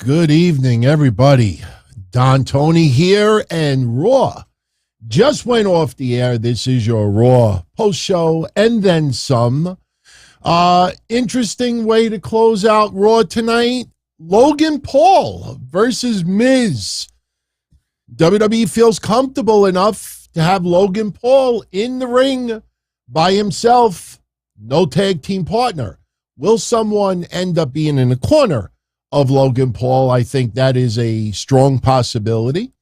Good evening, everybody. Don Tony here, and Raw just went off the air. This is your Raw Post Show and then some. Interesting way to close out Raw tonight. Logan Paul versus Miz. WWE feels comfortable enough to have Logan Paul in the ring by himself. No tag team partner. Will someone end up being in the corner of Logan Paul? I think that is a strong possibility.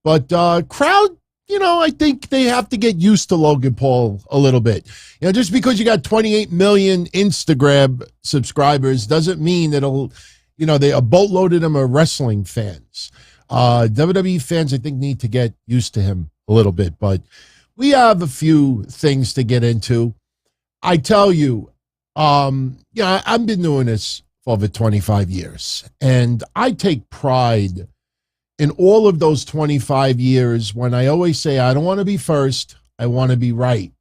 But crowd, I think they have to get used to Logan Paul a little bit. Just because you got 28 million Instagram subscribers doesn't mean that they a boatload of them are wrestling fans. WWE fans, I think, need to get used to him a little bit. But we have a few things to get into. I tell you, I've been doing this for over 25 years, and I take pride in all of those 25 years when I always say, I don't want to be first, I want to be right.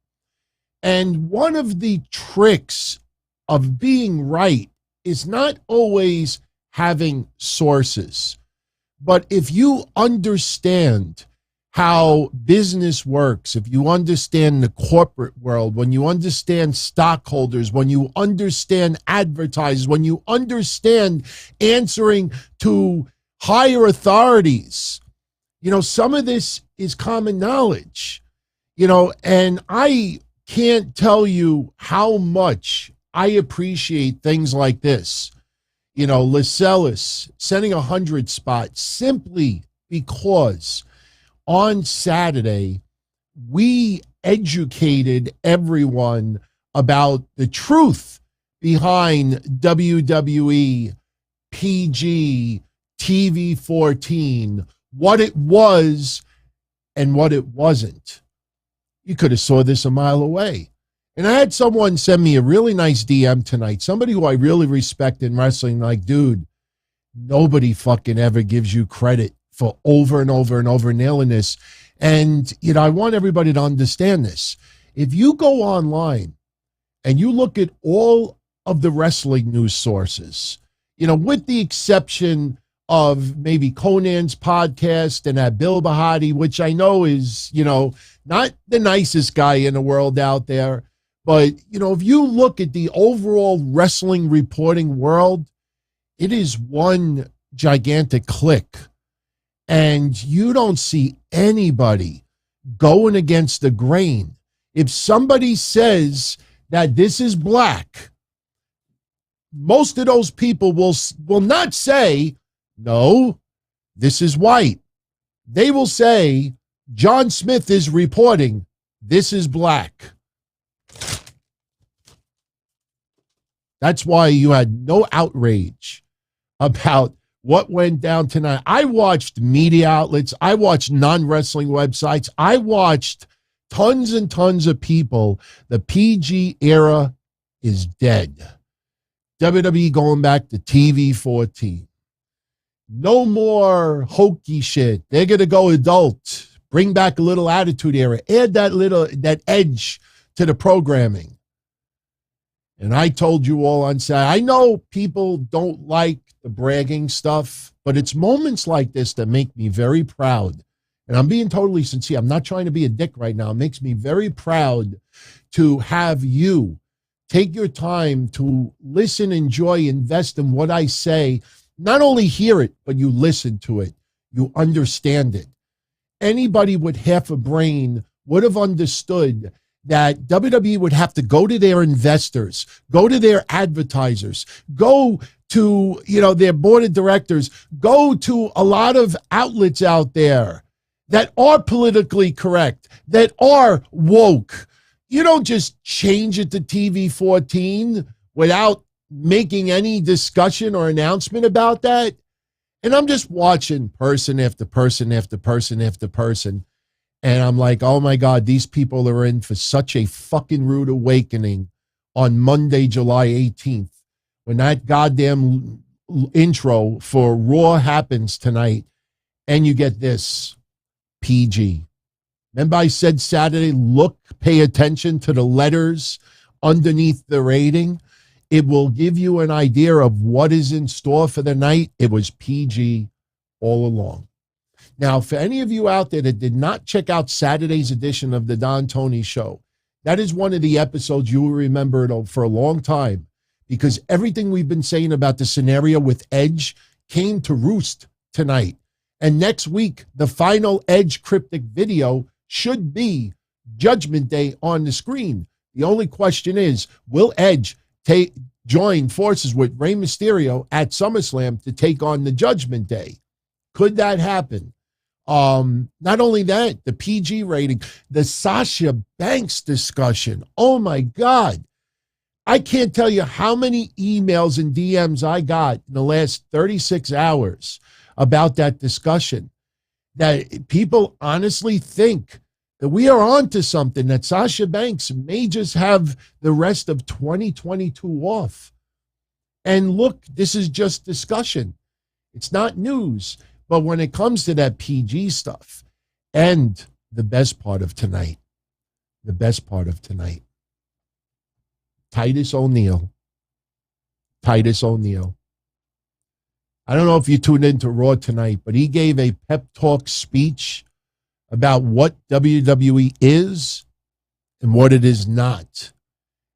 And one of the tricks of being right is not always having sources, but if you understand how business works, if you understand the corporate world, when you understand stockholders, when you understand advertisers, when you understand answering to higher authorities, some of this is common knowledge, and I can't tell you how much I appreciate things like this. Lascelles sending 100 spots simply because on Saturday, we educated everyone about the truth behind WWE PG TV 14, what it was and what it wasn't. You could have saw this a mile away. And I had someone send me a really nice DM tonight, somebody who I really respect in wrestling, like, dude, nobody fucking ever gives you credit for over and over and over nailing this. And, I want everybody to understand this. If you go online and you look at all of the wrestling news sources, with the exception of maybe Conan's podcast and that Bill Bahati, which I know is, not the nicest guy in the world out there. But, if you look at the overall wrestling reporting world, it is one gigantic clique. And you don't see anybody going against the grain. If somebody says that this is black, most of those people will not say, no, this is white. They will say, John Smith is reporting, this is black. That's why you had no outrage about what went down tonight. I watched media outlets. I watched non-wrestling websites. I watched tons and tons of people. The PG era is dead. WWE going back to TV 14. No more hokey shit. They're going to go adult. Bring back a little attitude era. Add that edge to the programming. And I told you all on Saturday, I know people don't like the bragging stuff, but it's moments like this that make me very proud. And I'm being totally sincere. I'm not trying to be a dick right now. It makes me very proud to have you take your time to listen, enjoy, invest in what I say. Not only hear it, but you listen to it. You understand it. Anybody with half a brain would have understood that WWE would have to go to their investors, go to their advertisers, go to, their board of directors, go to a lot of outlets out there that are politically correct, that are woke. You don't just change it to TV 14 without making any discussion or announcement about that. And I'm just watching person after person after person after person. And I'm like, oh my God, these people are in for such a fucking rude awakening on Monday, July 18th, when that goddamn intro for Raw happens tonight, and you get this, PG. Remember I said Saturday, pay attention to the letters underneath the rating. It will give you an idea of what is in store for the night. It was PG all along. Now, for any of you out there that did not check out Saturday's edition of the Don Tony Show, that is one of the episodes you will remember it for a long time, because everything we've been saying about the scenario with Edge came to roost tonight. And next week, the final Edge cryptic video should be Judgment Day on the screen. The only question is, will Edge join forces with Rey Mysterio at SummerSlam to take on the Judgment Day? Could that happen? Not only that, the PG rating, the Sasha Banks discussion. Oh my God. I can't tell you how many emails and DMs I got in the last 36 hours about that discussion, that people honestly think that we are on to something, that Sasha Banks may just have the rest of 2022 off. And look, this is just discussion. It's not news. But when it comes to that PG stuff, and the best part of tonight, Titus O'Neil. I don't know if you tuned into Raw tonight, but he gave a pep talk speech about what WWE is and what it is not.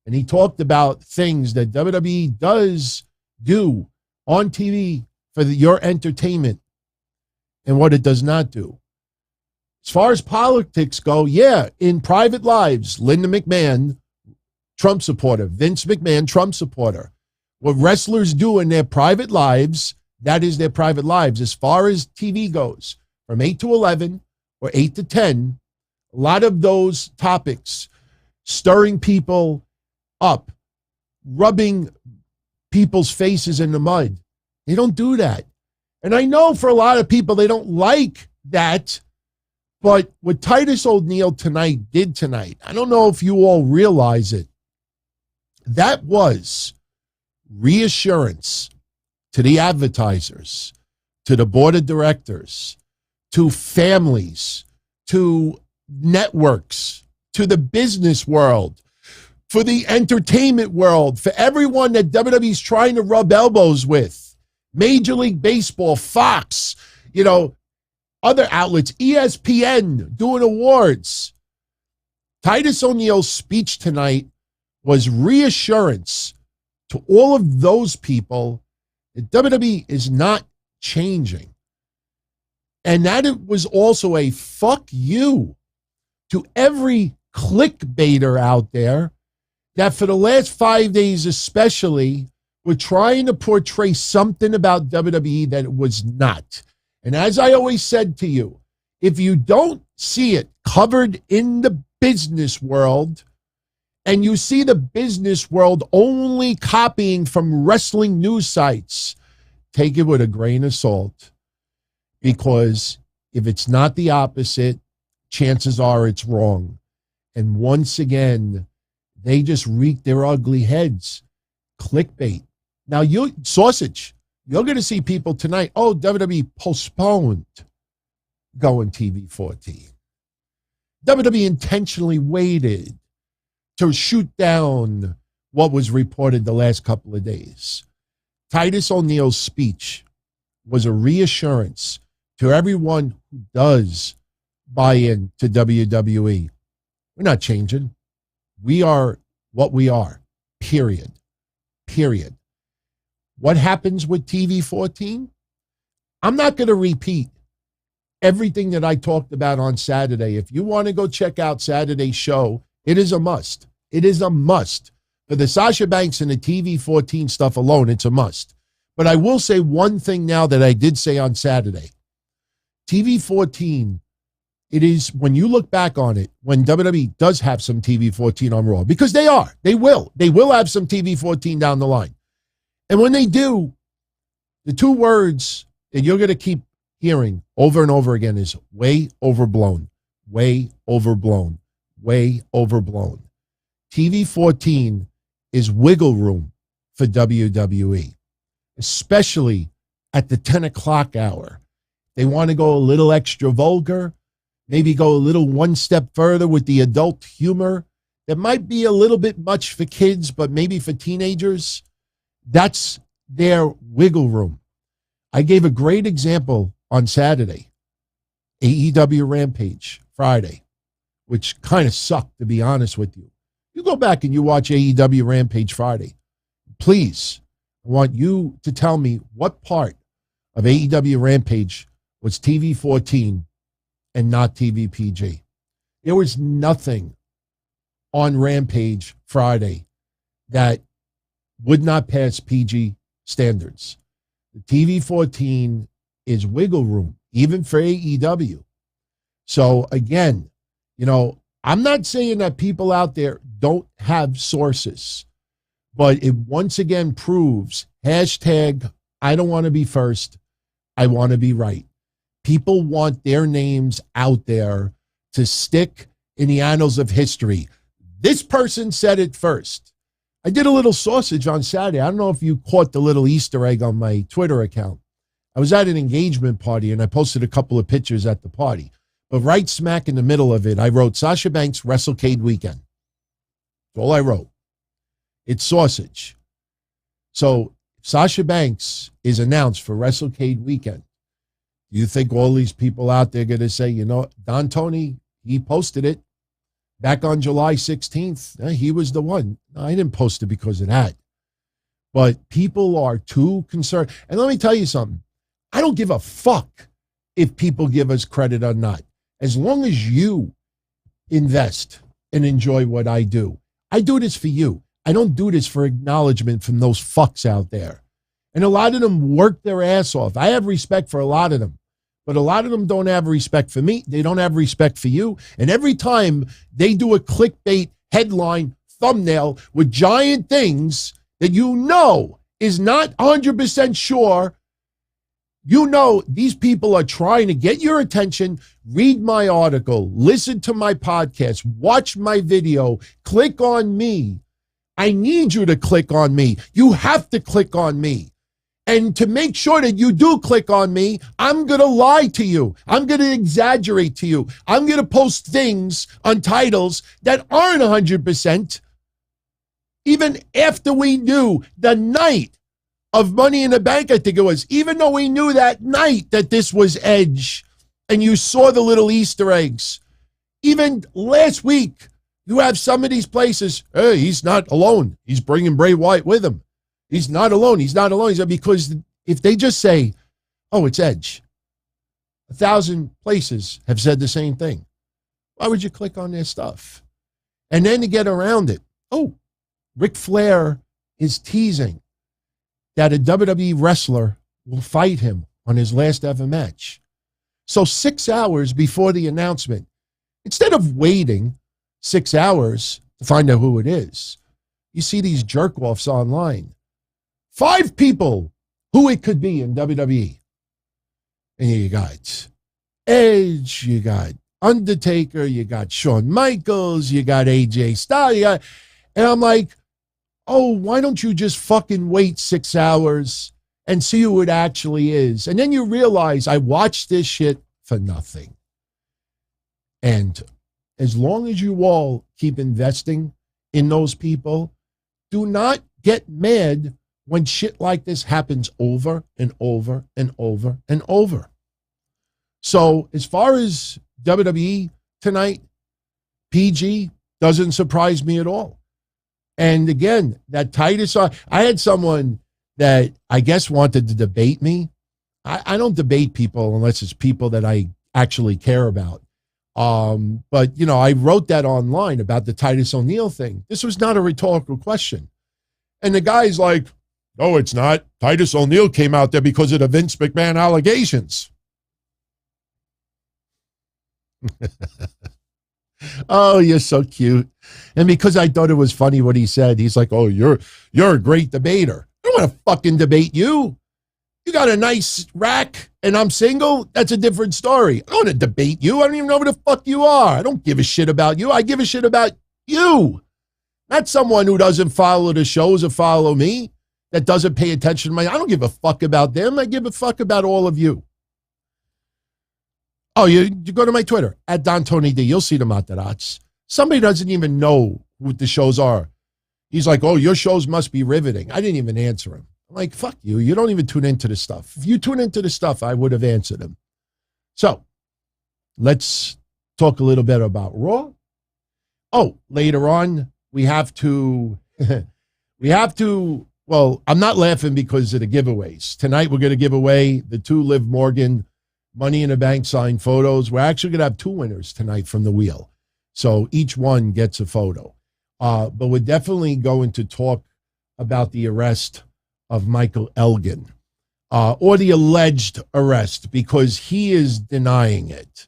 And he talked about things that WWE does do on TV for your entertainment and what it does not do. As far as politics go, yeah, in private lives, Linda McMahon, Trump supporter, Vince McMahon, Trump supporter. What wrestlers do in their private lives, that is their private lives. As far as TV goes, from 8 to 11 or 8 to 10, a lot of those topics, stirring people up, rubbing people's faces in the mud, they don't do that. And I know for a lot of people, they don't like that. But what Titus O'Neil did tonight, I don't know if you all realize it, that was reassurance to the advertisers, to the board of directors, to families, to networks, to the business world, for the entertainment world, for everyone that WWE's trying to rub elbows with. Major League Baseball, Fox, other outlets, ESPN, doing awards. Titus O'Neil's speech tonight was reassurance to all of those people that WWE is not changing. And that it was also a fuck you to every clickbaiter out there that for the last 5 days especially, we're trying to portray something about WWE that it was not. And as I always said to you, if you don't see it covered in the business world, and you see the business world only copying from wrestling news sites, take it with a grain of salt. Because if it's not the opposite, chances are it's wrong. And once again, they just wreak their ugly heads. Clickbait. Now, you're going to see people tonight, WWE postponed going TV 14. WWE intentionally waited to shoot down what was reported the last couple of days. Titus O'Neil's speech was a reassurance to everyone who does buy into WWE. We're not changing. We are what we are, period. What happens with TV 14? I'm not going to repeat everything that I talked about on Saturday. If you want to go check out Saturday's show, it is a must. It is a must. For the Sasha Banks and the TV 14 stuff alone, it's a must. But I will say one thing now that I did say on Saturday. TV 14, it is, when you look back on it, when WWE does have some TV 14 on Raw, because they will have some TV 14 down the line. And when they do, the two words that you're going to keep hearing over and over again is way overblown, way overblown, way overblown. TV 14 is wiggle room for WWE, especially at the 10 o'clock hour. They want to go a little extra vulgar, maybe go a little one step further with the adult humor. that might be a little bit much for kids, but maybe for teenagers, that's their wiggle room. I gave a great example on Saturday, AEW Rampage Friday, which kind of sucked, to be honest with you. You go back and you watch AEW Rampage Friday. Please, I want you to tell me what part of AEW Rampage was TV 14 and not TV PG. There was nothing on Rampage Friday that would not pass PG standards. The TV 14 is wiggle room, even for AEW. So again, I'm not saying that people out there don't have sources, but it once again proves hashtag, I don't want to be first. I want to be right. People want their names out there to stick in the annals of history. This person said it first. I did a little sausage on Saturday. I don't know if you caught the little Easter egg on my Twitter account. I was at an engagement party and I posted a couple of pictures at the party. But right smack in the middle of it, I wrote Sasha Banks WrestleCade Weekend. That's all I wrote. It's sausage. So Sasha Banks is announced for WrestleCade Weekend. Do you think all these people out there are going to say, Don Tony, he posted it back on July 16th. He was the one. No, I didn't post it because of that. But people are too concerned. And let me tell you something. I don't give a fuck if people give us credit or not. As long as you invest and enjoy what I do this for you. I don't do this for acknowledgement from those fucks out there. And a lot of them work their ass off. I have respect for a lot of them, but a lot of them don't have respect for me. They don't have respect for you. And every time they do a clickbait headline thumbnail with giant things that is not 100% sure, these people are trying to get your attention. Read my article, listen to my podcast, watch my video, click on me. I need you to click on me. You have to click on me. And to make sure that you do click on me, I'm going to lie to you. I'm going to exaggerate to you. I'm going to post things on titles that aren't 100%. Even after we knew the night of Money in the Bank, I think it was, even though we knew that night that this was Edge, and you saw the little Easter eggs. Even last week, you have some of these places, hey, he's not alone. He's bringing Bray Wyatt with him. He's not alone. He's not alone. Because if they just say, oh, it's Edge, 1,000 places have said the same thing. Why would you click on their stuff? And then to get around it, Ric Flair is teasing that a WWE wrestler will fight him on his last ever match. So 6 hours before the announcement, instead of waiting 6 hours to find out who it is, you see these jerk-offs online. 5 people who it could be in WWE. And you got Edge, you got Undertaker, you got Shawn Michaels, you got AJ Styles, and I'm like, why don't you just fucking wait 6 hours and see who it actually is? And then you realize I watched this shit for nothing. And as long as you all keep investing in those people, do not get mad when shit like this happens over and over and over and over. So as far as WWE tonight, PG doesn't surprise me at all. And again, that Titus, I had someone that I guess wanted to debate me. I don't debate people unless it's people that I actually care about. But, I wrote that online about the Titus O'Neil thing. This was not a rhetorical question. And the guy's like, no, it's not. Titus O'Neil came out there because of the Vince McMahon allegations. Oh, you're so cute. And because I thought it was funny what he said, he's like, oh, you're a great debater. I don't want to fucking debate you. You got a nice rack and I'm single. That's a different story. I don't want to debate you. I don't even know who the fuck you are. I don't give a shit about you. I give a shit about you. Not someone who doesn't follow the shows or follow me, that doesn't pay attention to I don't give a fuck about them. I give a fuck about all of you. Oh, you go to my Twitter, @DonTonyD. You'll see the Matarazzi. Somebody doesn't even know what the shows are. He's like, oh, your shows must be riveting. I didn't even answer him. I'm like, fuck you. You don't even tune into the stuff. If you tune into the stuff, I would have answered him. So let's talk a little bit about Raw. Oh, later on, we have to, well, I'm not laughing because of the giveaways. Tonight, we're going to give away the 2 Liv Morgan Money in the Bank signed photos. We're actually going to have 2 winners tonight from the wheel. So each one gets a photo. But we're definitely going to talk about the arrest of Michael Elgin, or the alleged arrest, because he is denying it.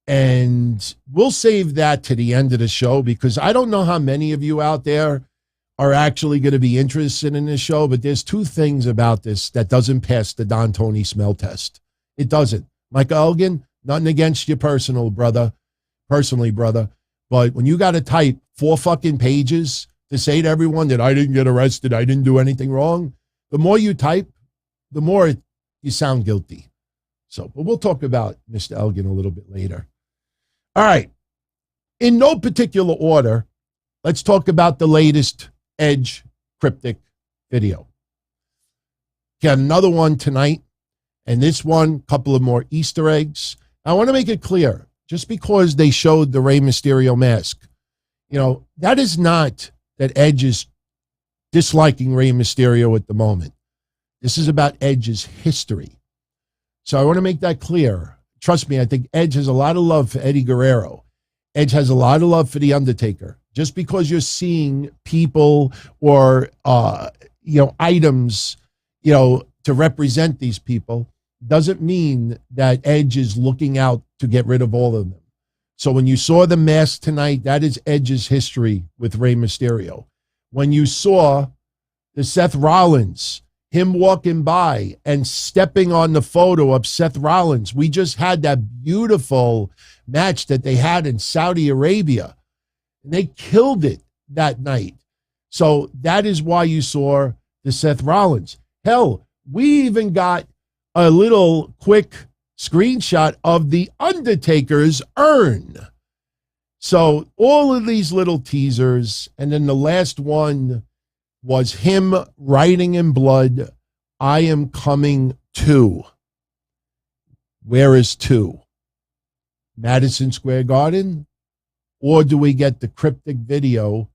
And we'll save that to the end of the show, because I don't know how many of you out there are actually going to be interested in this show, but there's 2 things about this that doesn't pass the Don Tony smell test. It doesn't. Michael Elgin, nothing against you personally, brother. But when you got to type 4 fucking pages to say to everyone that I didn't get arrested, I didn't do anything wrong, the more you type, the more you sound guilty. So, but we'll talk about Mr. Elgin a little bit later. All right. In no particular order, let's talk about the latest Edge cryptic video. Got another one tonight, and this one, a couple of more Easter eggs. I want to make it clear, just because they showed the Rey Mysterio mask, that is not that Edge is disliking Rey Mysterio at the moment. This is about Edge's history. So I want to make that clear. Trust me, I think Edge has a lot of love for Eddie Guerrero. Edge has a lot of love for The Undertaker. Just because you're seeing people or, items, to represent these people doesn't mean that Edge is looking out to get rid of all of them. So when you saw the mask tonight, that is Edge's history with Rey Mysterio. When you saw the Seth Rollins, him walking by and stepping on the photo of Seth Rollins, we just had that beautiful match that they had in Saudi Arabia. And they killed it that night. So that is why you saw the Seth Rollins. Hell, we even got a little quick screenshot of the Undertaker's urn. So all of these little teasers, and then the last one was him writing in blood, I am coming to. Where is to? Madison Square Garden? Or do we get the cryptic video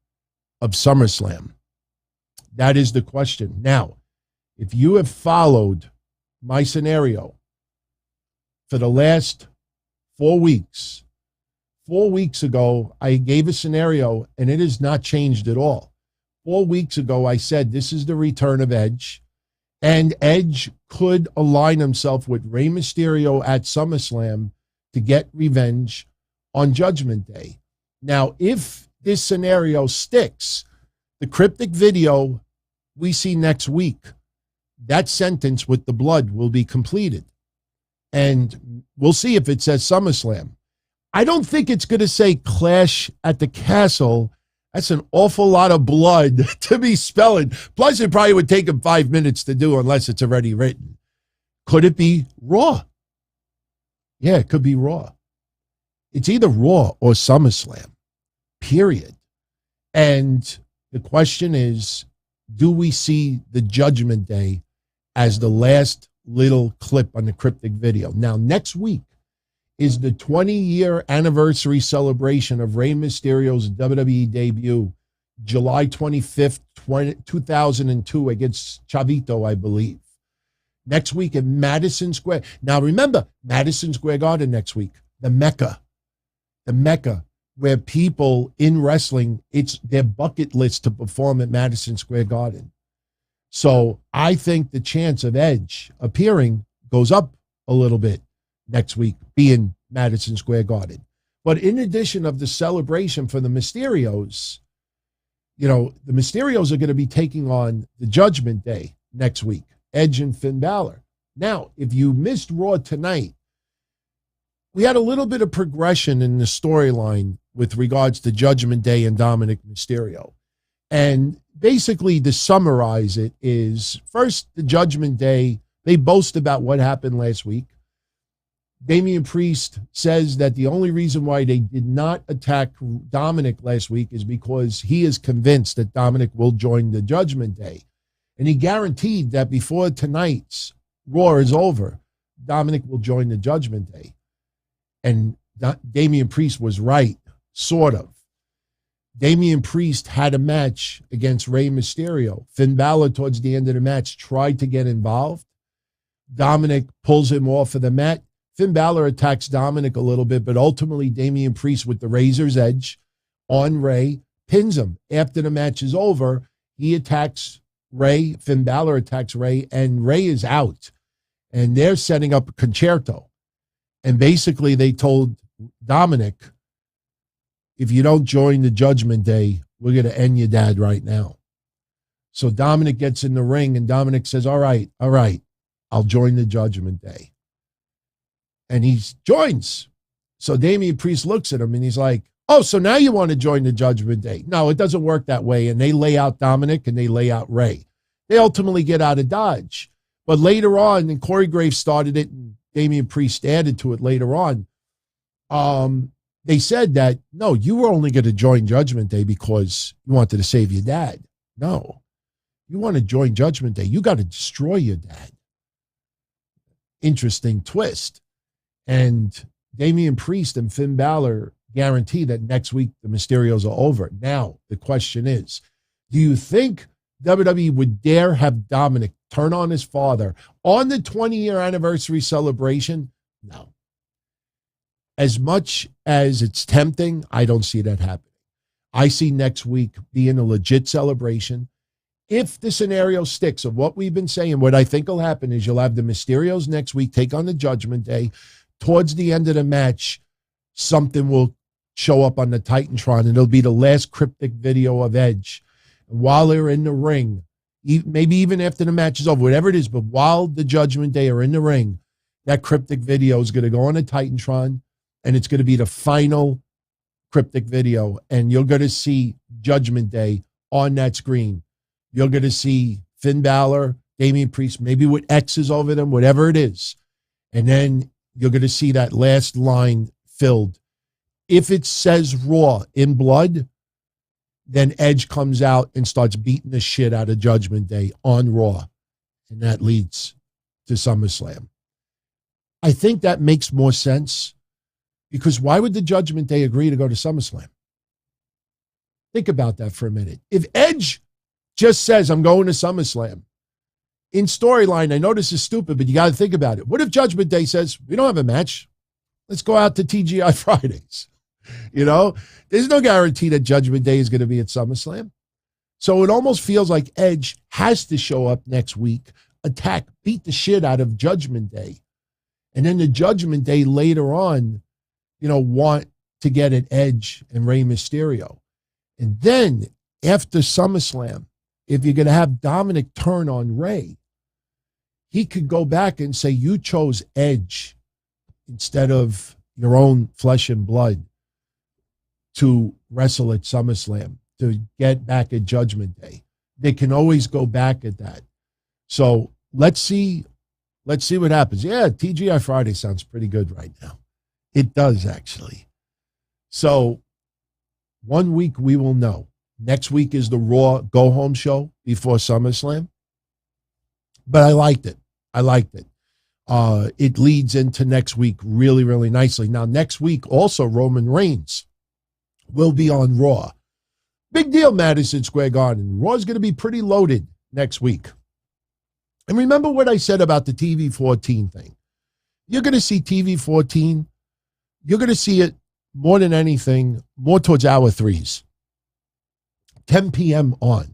of SummerSlam? That is the question. Now, if you have followed my scenario for the last 4 weeks, 4 weeks ago, I gave a scenario and it has not changed at all. 4 weeks ago, I said this is the return of Edge, and Edge could align himself with Rey Mysterio at SummerSlam to get revenge on Judgment Day. Now, if this scenario sticks, the cryptic video we see next week, that sentence with the blood will be completed. And we'll see if it says SummerSlam. I don't think it's going to say Clash at the Castle. That's an awful lot of blood to be spelling. Plus, it probably would take him 5 minutes to do unless it's already written. Could it be Raw? Yeah, it could be Raw. It's either Raw or SummerSlam, period. And the question is, do we see the Judgment Day as the last little clip on the cryptic video? Now, next week is the 20-year anniversary celebration of Rey Mysterio's WWE debut, July 25th, 2002, against Chavito, I believe. Next week in Madison Square. Now, remember, Madison Square Garden next week, the Mecca, where people in wrestling, it's their bucket list to perform at Madison Square Garden. So I think the chance of Edge appearing goes up a little bit next week, being Madison Square Garden. But in addition of the celebration for the Mysterios, the Mysterios are going to be taking on the Judgment Day next week, Edge and Finn Balor. Now, if you missed Raw tonight, we had a little bit of progression in the storyline with regards to Judgment Day and Dominic Mysterio. And basically, to summarize it is, first, the Judgment Day, they boast about what happened last week. Damian Priest says that the only reason why they did not attack Dominic last week is because he is convinced that Dominic will join the Judgment Day. And he guaranteed that before tonight's Raw is over, Dominic will join the Judgment Day. And Damian Priest was right, sort of. Damian Priest had a match against Rey Mysterio. Finn Balor, towards the end of the match, tried to get involved. Dominic pulls him off of the mat. Finn Balor attacks Dominic a little bit, but ultimately Damian Priest, with the razor's edge on Rey, pins him. After the match is over, he attacks Rey. Finn Balor attacks Rey, and Rey is out. And they're setting up a concerto. And basically they told Dominic, if you don't join the Judgment Day, we're going to end your dad right now. So Dominic gets in the ring, and Dominic says, all right, I'll join the Judgment Day. And he joins. So Damian Priest looks at him and he's like, oh, so now you want to join the Judgment Day? No, it doesn't work that way. And they lay out Dominic and they lay out Rey. They ultimately get out of Dodge. But later on, and Corey Graves started it and Damian Priest added to it later on, they said that, no, you were only going to join Judgment Day because you wanted to save your dad. No, you want to join Judgment Day. You got to destroy your dad. Interesting twist. And Damian Priest and Finn Balor guarantee that next week the Mysterios are over. Now, the question is, do you think WWE would dare have Dominic turn on his father on the 20-year anniversary celebration? No. As much as it's tempting, I don't see that happening. I see next week being a legit celebration. If the scenario sticks of what we've been saying, what I think will happen is you'll have the Mysterios next week take on the Judgment Day. Towards the end of the match, something will show up on the Titantron, and it'll be the last cryptic video of Edge. And while they're in the ring, maybe even after the match is over, whatever it is, but while the Judgment Day are in the ring, that cryptic video is going to go on the Titantron, and it's going to be the final cryptic video, and you're going to see Judgment Day on that screen. You're going to see Finn Balor, Damian Priest, maybe with X's over them, whatever it is. And then you're going to see that last line filled. If it says Raw in blood, then Edge comes out and starts beating the shit out of Judgment Day on Raw. And that leads to SummerSlam. I think that makes more sense, because why would the Judgment Day agree to go to SummerSlam? Think about that for a minute. If Edge just says, I'm going to SummerSlam, in storyline, I know this is stupid, but you got to think about it. What if Judgment Day says, we don't have a match? Let's go out to TGI Fridays. You know, there's no guarantee that Judgment Day is going to be at SummerSlam. So it almost feels like Edge has to show up next week, attack, beat the shit out of Judgment Day. And then the Judgment Day later on, you know, want to get at Edge and Rey Mysterio. And then after SummerSlam, if you're going to have Dominic turn on Rey, he could go back and say, you chose Edge instead of your own flesh and blood to wrestle at SummerSlam, to get back at Judgment Day. They can always go back at that. So let's see what happens. Yeah, TGI Friday sounds pretty good right now. It does, actually. So 1 week we will know. Next week is the Raw go-home show before SummerSlam. But I liked it. It leads into next week really, really nicely. Now, next week, also, Roman Reigns will be on Raw. Big deal, Madison Square Garden. Raw is going to be pretty loaded next week. And remember what I said about the TV 14 thing. You're going to see TV 14. You're going to see it more than anything, more towards hour threes. 10 p.m. on.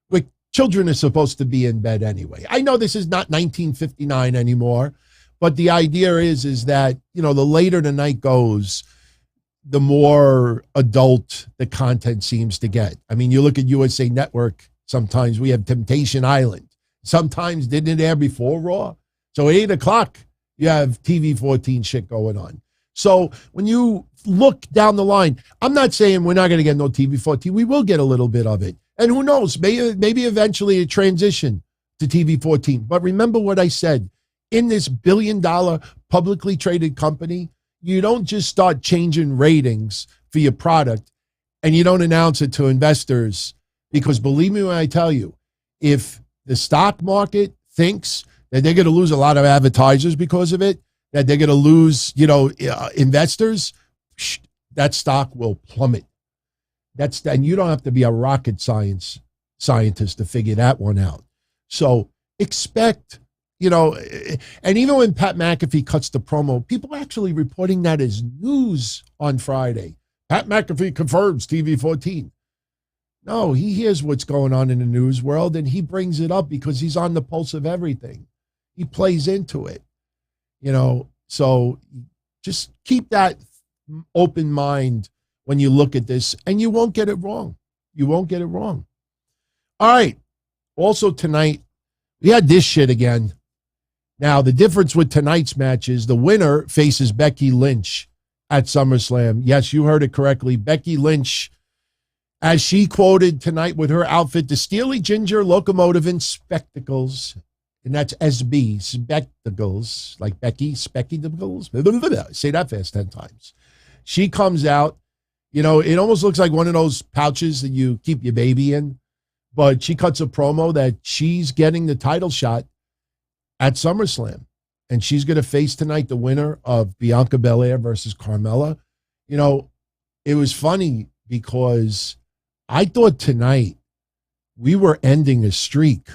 Where children are supposed to be in bed anyway. I know this is not 1959 anymore, but the idea is that, you know, the later the night goes, the more adult the content seems to get. I mean, you look at USA Network, sometimes we have Temptation Island. Sometimes didn't it air before Raw? So at 8 o'clock, you have TV 14 shit going on. So when you look down the line, I'm not saying we're not going to get no TV 14. We will get a little bit of it. And who knows, maybe eventually a transition to TV 14. But remember what I said. In this $1 billion publicly traded company, you don't just start changing ratings for your product and you don't announce it to investors, because believe me when I tell you, if the stock market thinks that they're going to lose a lot of advertisers because of it, that they're going to lose, investors, that stock will plummet. And you don't have to be a rocket scientist to figure that one out. So expect, and even when Pat McAfee cuts the promo, people are actually reporting that as news on Friday. Pat McAfee confirms TV 14. No, he hears what's going on in the news world, and he brings it up because he's on the pulse of everything. He plays into it, so just keep that open mind when you look at this, and you won't get it wrong. You won't get it wrong. All right. Also tonight, we had this shit again. Now, the difference with tonight's match is the winner faces Becky Lynch at SummerSlam. Yes, you heard it correctly. Becky Lynch, as she quoted tonight with her outfit, the Steely Ginger Locomotive in Spectacles. And that's SB, Spectacles, like Becky, Spectacles. Say that fast 10 times. She comes out, it almost looks like one of those pouches that you keep your baby in. But she cuts a promo that she's getting the title shot at SummerSlam. And she's going to face tonight the winner of Bianca Belair versus Carmella. It was funny because I thought tonight we were ending a streak.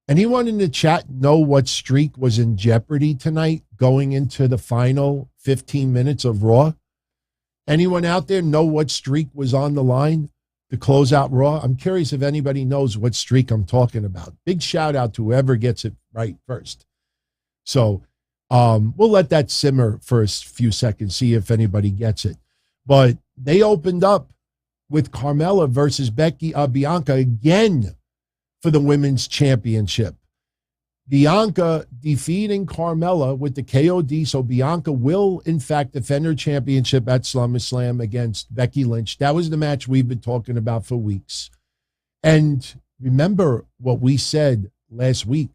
Anyone in the chat know what streak was in jeopardy tonight going into the final 15 minutes of Raw? Anyone out there know what streak was on the line to close out Raw? I'm curious if anybody knows what streak I'm talking about. Big shout out to whoever gets it right first. So we'll let that simmer for a few seconds, see if anybody gets it. But they opened up with Carmella versus Bianca again for the women's championship. Bianca defeating Carmella with the KOD, so Bianca will, in fact, defend her championship at SummerSlam against Becky Lynch. That was the match we've been talking about for weeks. And remember what we said last week.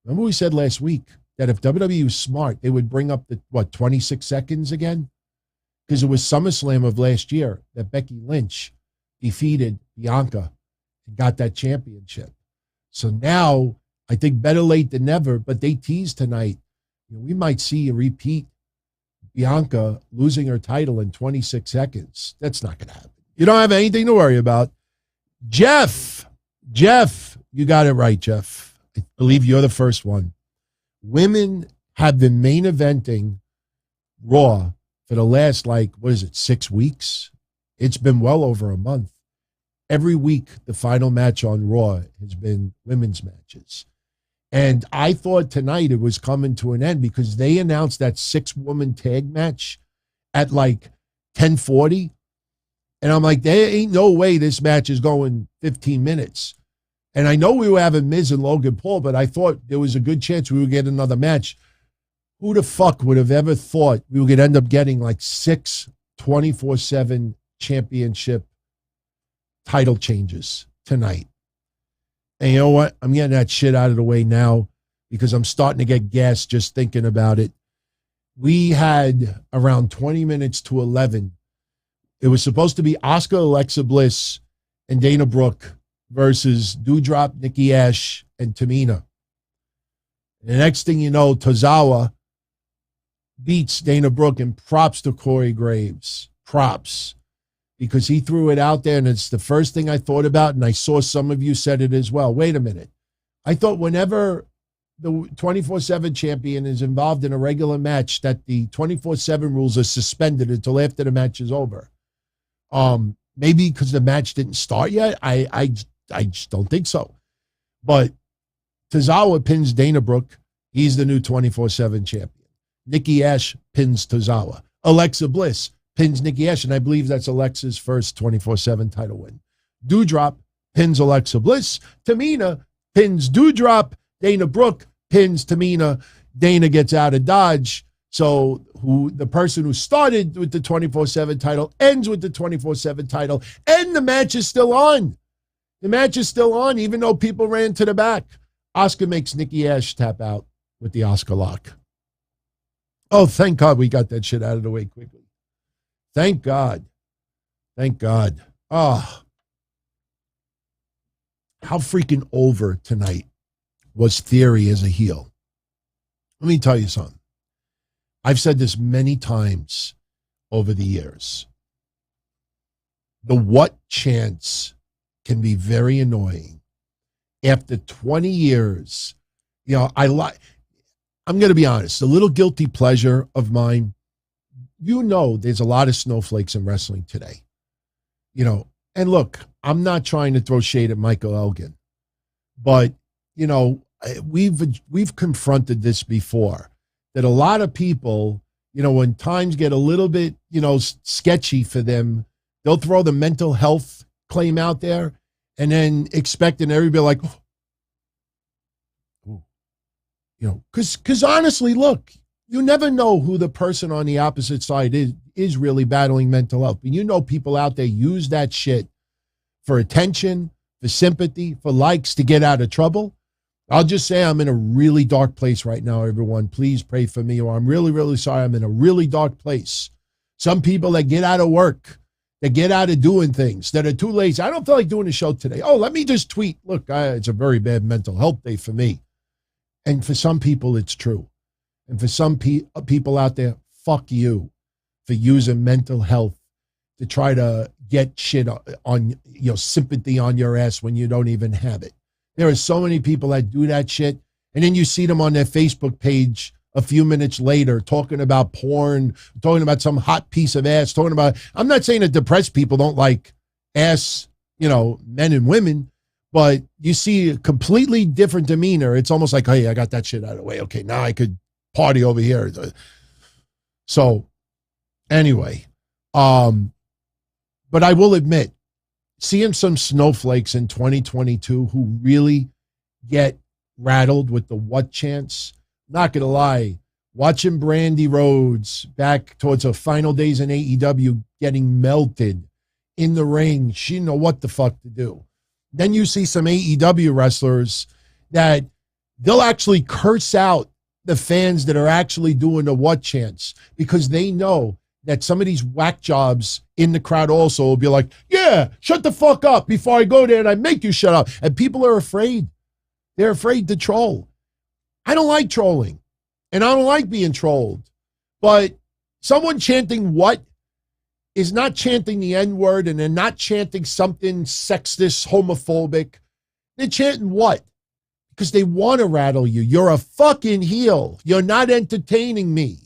Remember we said last week that if WWE was smart, they would bring up the, 26 seconds again? Because it was SummerSlam of last year that Becky Lynch defeated Bianca and got that championship. So now, I think better late than never, but they teased tonight. We might see a repeat, Bianca losing her title in 26 seconds. That's not going to happen. You don't have anything to worry about. Jeff, you got it right, Jeff. I believe you're the first one. Women have been main eventing Raw for the last, 6 weeks? It's been well over a month. Every week, the final match on Raw has been women's matches. And I thought tonight it was coming to an end because they announced that 6-woman tag match at 10:40. And I'm like, there ain't no way this match is going 15 minutes. And I know we were having Miz and Logan Paul, but I thought there was a good chance we would get another match. Who the fuck would have ever thought we would end up getting 6 24/7 championship title changes tonight? And you know what? I'm getting that shit out of the way now because I'm starting to get gas just thinking about it. We had around 20 minutes to 11. It was supposed to be Asuka, Alexa Bliss, and Dana Brooke versus Doudrop, Nikki Ash, and Tamina. And the next thing you know, Tozawa beats Dana Brooke, and props to Corey Graves. Props. Because he threw it out there, and it's the first thing I thought about, and I saw some of you said it as well. Wait a minute. I thought whenever the 24/7 champion is involved in a regular match, that the 24/7 rules are suspended until after the match is over. Maybe because the match didn't start yet. I just don't think so. But Tozawa pins Dana Brooke. He's the new 24/7 champion. Nikki Ash pins Tozawa. Alexa Bliss pins Nikki Ash, and I believe that's Alexa's first 24/7 title win. Doudrop pins Alexa Bliss. Tamina pins Doudrop. Dana Brooke pins Tamina. Dana gets out of Dodge. So the person who started with the 24/7 title ends with the 24/7 title, and the match is still on. The match is still on, even though people ran to the back. Asuka makes Nikki Ash tap out with the Asuka lock. Oh, thank God we got that shit out of the way quickly. Thank God. Thank God. Oh, how freaking over tonight was Theory as a heel. Let me tell you something. I've said this many times over the years. The what chants can be very annoying. After 20 years, I'm going to be honest, a little guilty pleasure of mine. There's a lot of snowflakes in wrestling today. And look, I'm not trying to throw shade at Michael Elgin, but, we've confronted this before, that a lot of people, when times get a little bit, sketchy for them, they'll throw the mental health claim out there and then expecting everybody like, because honestly, look, you never know who the person on the opposite side is really battling mental health. But people out there use that shit for attention, for sympathy, for likes to get out of trouble. I'll just say I'm in a really dark place right now, everyone. Please pray for me, or I'm really, really sorry. I'm in a really dark place. Some people that get out of work, that get out of doing things, that are too lazy. I don't feel like doing a show today. Oh, let me just tweet. Look, it's a very bad mental health day for me. And for some people, it's true. And for some people out there, fuck you for using mental health to try to get shit on sympathy on your ass when you don't even have it. There are so many people that do that shit, and then you see them on their Facebook page a few minutes later talking about porn, talking about some hot piece of ass, talking about, I'm not saying that depressed people don't like ass, men and women, but you see a completely different demeanor. It's almost like, hey, I got that shit out of the way. Okay, now I could party over here. So anyway, but I will admit, seeing some snowflakes in 2022 who really get rattled with the what chants, not going to lie, watching Brandy Rhodes back towards her final days in AEW getting melted in the ring, she didn't know what the fuck to do. Then you see some AEW wrestlers that they'll actually curse out the fans that are actually doing the what chants because they know that some of these whack jobs in the crowd also will be like, yeah, shut the fuck up before I go there and I make you shut up. And people are afraid. They're afraid to troll. I don't like trolling, and I don't like being trolled. But someone chanting what is not chanting the N-word, and they're not chanting something sexist, homophobic. They're chanting what? Because they want to rattle you. You're a fucking heel. You're not entertaining me.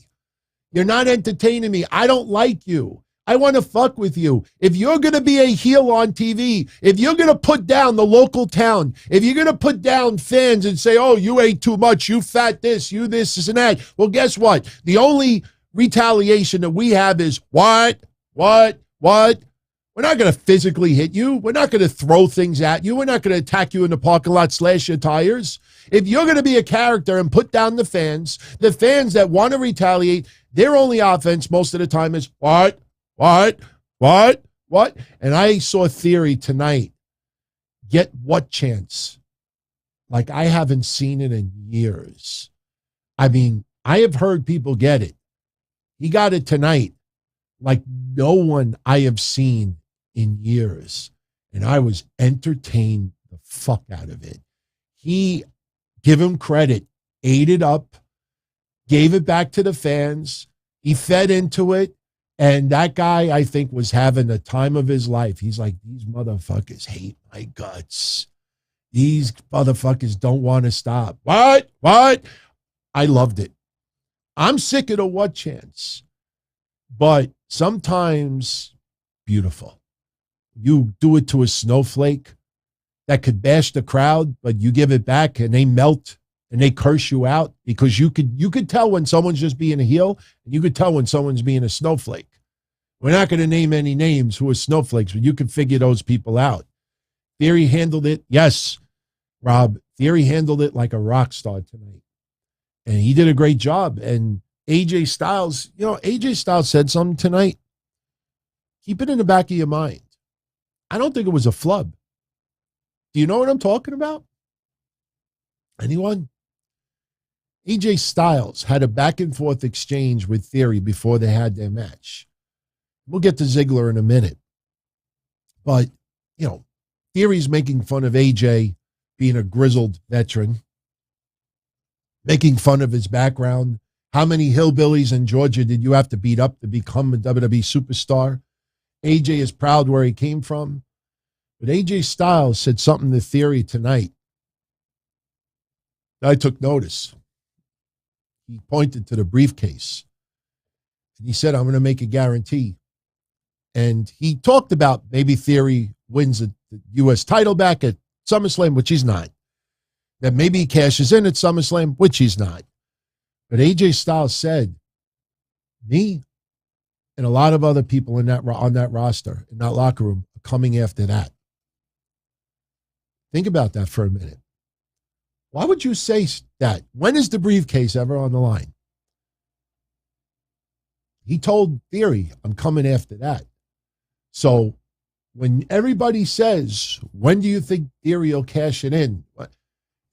You're not entertaining me. I don't like you. I want to fuck with you. If you're going to be a heel on TV, if you're going to put down the local town, if you're going to put down fans and say, oh, you ate too much, you fat this, you this and that, well, guess what? The only retaliation that we have is what? We're not going to physically hit you. We're not going to throw things at you. We're not going to attack you in the parking lot, slash your tires. If you're going to be a character and put down the fans that want to retaliate, their only offense most of the time is what? And I saw Theory tonight get what chance? Like I haven't seen it in years. I mean, I have heard people get it. He got it tonight like no one I have seen in years. And I was entertained the fuck out of it. He, give him credit, ate it up, gave it back to the fans. He fed into it. And that guy, I think, was having the time of his life. He's like, these motherfuckers hate my guts. These motherfuckers don't want to stop. What? I loved it. I'm sick of the what chance. But sometimes beautiful. You do it to a snowflake that could bash the crowd, but you give it back and they melt and they curse you out because you could tell when someone's just being a heel and you could tell when someone's being a snowflake. We're not going to name any names who are snowflakes, but you can figure those people out. Theory handled it. Yes, Rob, Theory handled it like a rock star tonight. And he did a great job. And AJ Styles, AJ Styles said something tonight. Keep it in the back of your mind. I don't think it was a flub. Do you know what I'm talking about? Anyone? AJ Styles had a back and forth exchange with Theory before they had their match. We'll get to Ziggler in a minute. But, Theory's making fun of AJ being a grizzled veteran, making fun of his background. How many hillbillies in Georgia did you have to beat up to become a WWE superstar? AJ is proud where he came from. But AJ Styles said something to Theory tonight. I took notice. He pointed to the briefcase. And he said, I'm going to make a guarantee. And he talked about maybe Theory wins the U.S. title back at SummerSlam, which he's not. That maybe he cashes in at SummerSlam, which he's not. But AJ Styles said, me and a lot of other people on that roster, in that locker room, are coming after that. Think about that for a minute. Why would you say that? When is the briefcase ever on the line? He told Theory, I'm coming after that. So when everybody says, when do you think Theory will cash it in?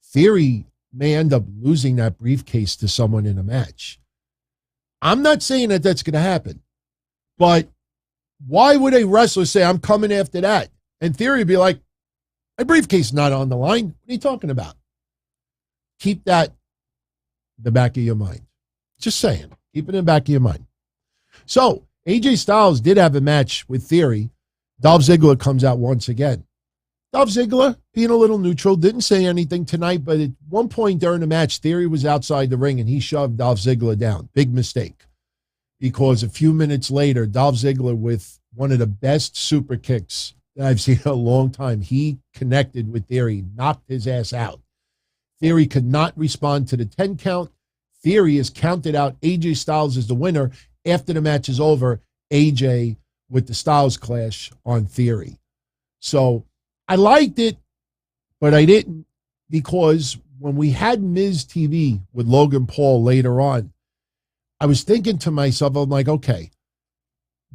Theory may end up losing that briefcase to someone in a match. I'm not saying that that's going to happen. But why would a wrestler say, I'm coming after that? And Theory would be like, my briefcase is not on the line. What are you talking about? Keep that in the back of your mind. Just saying. Keep it in the back of your mind. So, AJ Styles did have a match with Theory. Dolph Ziggler comes out once again. Dolph Ziggler, being a little neutral, didn't say anything tonight, but at one point during the match, Theory was outside the ring and he shoved Dolph Ziggler down. Big mistake. Because a few minutes later, Dolph Ziggler, with one of the best super kicks that I've seen in a long time, he connected with Theory, knocked his ass out. Theory could not respond to the 10 count. Theory is counted out. AJ Styles is the winner. After the match is over, AJ with the Styles Clash on Theory. So I liked it, but I didn't, because when we had Miz TV with Logan Paul later on, I was thinking to myself, I'm like, okay,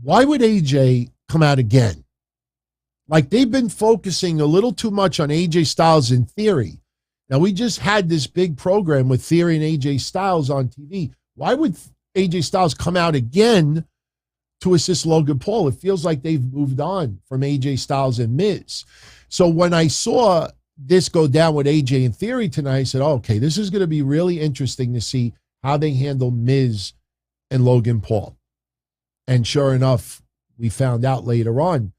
why would AJ come out again? Like, they've been focusing a little too much on AJ Styles in Theory. Now, we just had this big program with Theory and AJ Styles on TV. Why would AJ Styles come out again to assist Logan Paul? It feels like they've moved on from AJ Styles and Miz. So when I saw this go down with AJ and Theory tonight, I said, oh, okay, this is going to be really interesting to see how they handle Miz and Logan Paul. And sure enough, we found out later on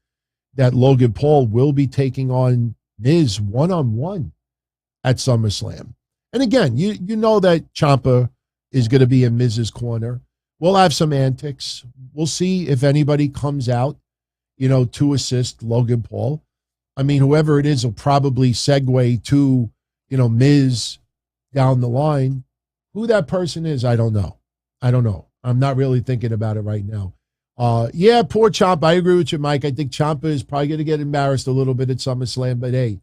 that Logan Paul will be taking on Miz one-on-one at SummerSlam. And again, you know that Ciampa is going to be in Miz's corner. We'll have some antics. We'll see if anybody comes out, to assist Logan Paul. I mean, whoever it is will probably segue to, Miz down the line. Who that person is, I don't know. I'm not really thinking about it right now. Yeah, poor Ciampa. I agree with you, Mike. I think Ciampa is probably going to get embarrassed a little bit at SummerSlam, but hey,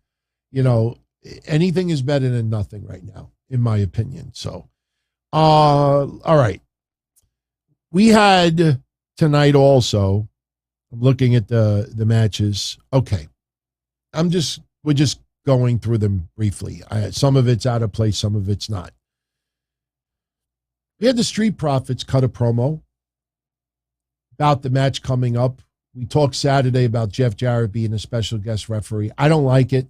anything is better than nothing right now, in my opinion. So, all right. We had tonight also, I'm looking at the matches. Okay. We're just going through them briefly. Some of it's out of place, some of it's not. We had the Street Profits cut a promo about the match coming up. We talked Saturday about Jeff Jarrett being a special guest referee. I don't like it.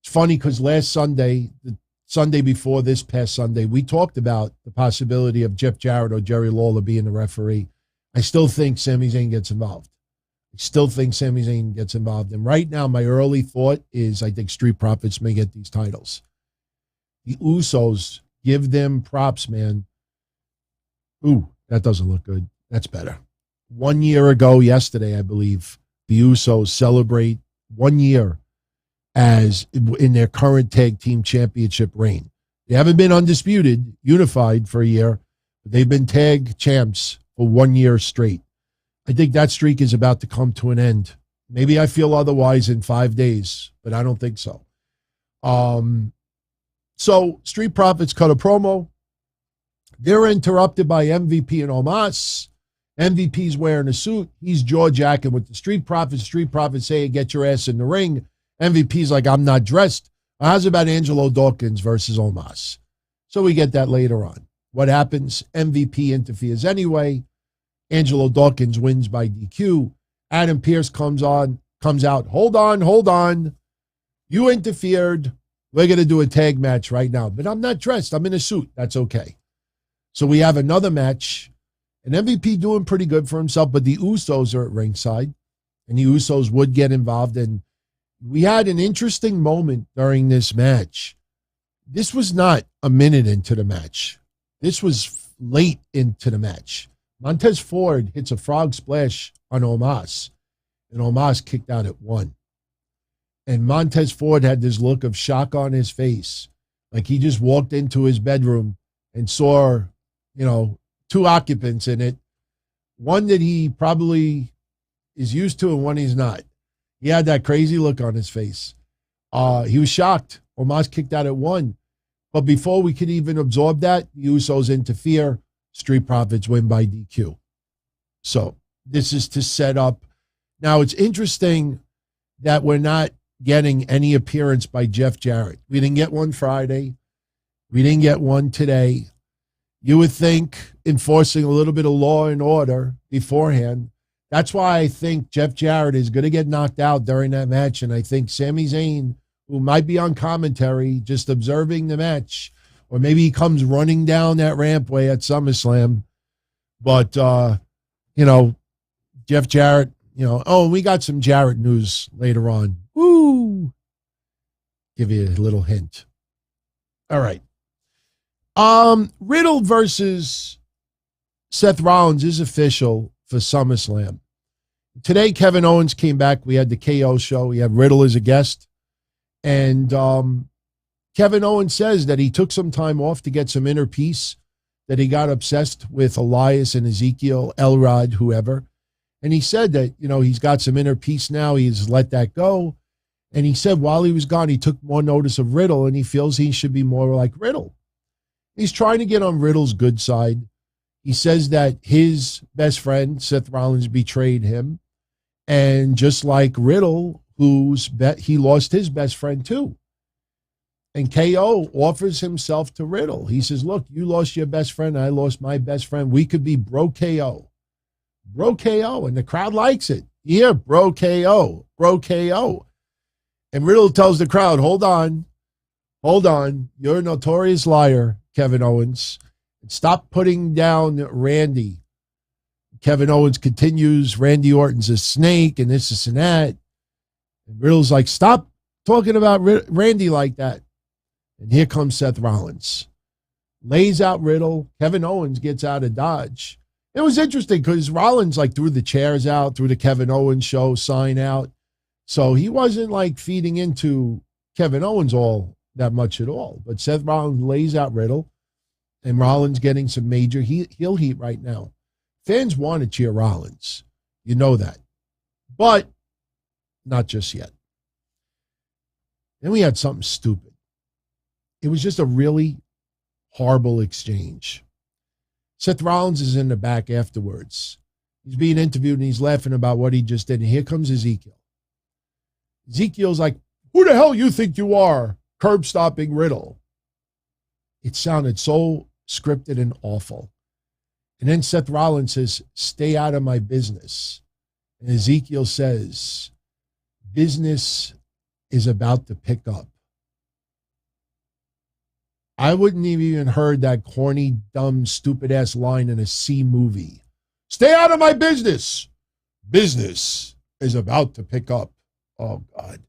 It's funny because last Sunday, the Sunday before this past Sunday, we talked about the possibility of Jeff Jarrett or Jerry Lawler being the referee. I still think Sami Zayn gets involved. And right now, my early thought is I think Street Profits may get these titles. The Usos, give them props, man. Ooh, that doesn't look good. That's better. 1 year ago, yesterday, I believe, the Usos celebrate 1 year as in their current tag team championship reign. They haven't been undisputed, unified for a year, but they've been tag champs for 1 year straight. I think that streak is about to come to an end. Maybe I feel otherwise in 5 days, but I don't think so. So Street Profits cut a promo. They're interrupted by MVP and Omos. MVP's wearing a suit. He's jaw-jacking with the Street Profits. Street Profits say, hey, get your ass in the ring. MVP's like, I'm not dressed. How's about Angelo Dawkins versus Omos? So we get that later on. What happens? MVP interferes anyway. Angelo Dawkins wins by DQ. Adam Pearce comes out. Hold on. You interfered. We're going to do a tag match right now. But I'm not dressed. I'm in a suit. That's okay. So we have another match. An MVP doing pretty good for himself, but the Usos are at ringside. And the Usos would get involved. And we had an interesting moment during this match. This was not a minute into the match. This was late into the match. Montez Ford hits a frog splash on Omos, and Omos kicked out at 1. And Montez Ford had this look of shock on his face, like he just walked into his bedroom and saw, 2 occupants in it, one that he probably is used to and one he's not. He had that crazy look on his face. He was shocked. Omos kicked out at 1. But before we could even absorb that, the Usos interfere. Street Profits win by DQ. So this is to set up. Now, it's interesting that we're not getting any appearance by Jeff Jarrett. We didn't get one Friday. We didn't get one today. You would think enforcing a little bit of law and order beforehand. That's why I think Jeff Jarrett is going to get knocked out during that match. And I think Sami Zayn, who might be on commentary, just observing the match, or maybe he comes running down that rampway at SummerSlam. But, Jeff Jarrett, we got some Jarrett news later on. Woo! Give you a little hint. All right. Riddle versus Seth Rollins is official for SummerSlam. Today, Kevin Owens came back. We had the KO show. We had Riddle as a guest. And Kevin Owens says that he took some time off to get some inner peace, that he got obsessed with Elias and Ezekiel, Elrod, whoever. And he said that, he's got some inner peace now. He's let that go. And he said while he was gone, he took more notice of Riddle, and he feels he should be more like Riddle. He's trying to get on Riddle's good side. He says that his best friend, Seth Rollins, betrayed him. And just like Riddle, he lost his best friend too. And KO offers himself to Riddle. He says, look, you lost your best friend. I lost my best friend. We could be bro KO. Bro KO. And the crowd likes it. Yeah, bro KO. Bro KO. And Riddle tells the crowd, hold on. You're a notorious liar, Kevin Owens. Stop putting down Randy. Kevin Owens continues, Randy Orton's a snake and this and that. And Riddle's like, stop talking about Randy like that. And here comes Seth Rollins. Lays out Riddle. Kevin Owens gets out of Dodge. It was interesting because Rollins threw the chairs out, threw the Kevin Owens show sign out. So he wasn't feeding into Kevin Owens all that much at all. But Seth Rollins lays out Riddle. And Rollins getting some major heel heat right now. Fans want to cheer Rollins. You know that. But not just yet. Then we had something stupid. It was just a really horrible exchange. Seth Rollins is in the back afterwards. He's being interviewed and he's laughing about what he just did. And here comes Ezekiel. Ezekiel's like, who the hell you think you are? Curb stopping Riddle. It sounded so scripted and awful. And then Seth Rollins says, stay out of my business. And Ezekiel says, business is about to pick up. I wouldn't have even heard that corny, dumb, stupid-ass line in a C movie. Stay out of my business. Business is about to pick up. Oh, God.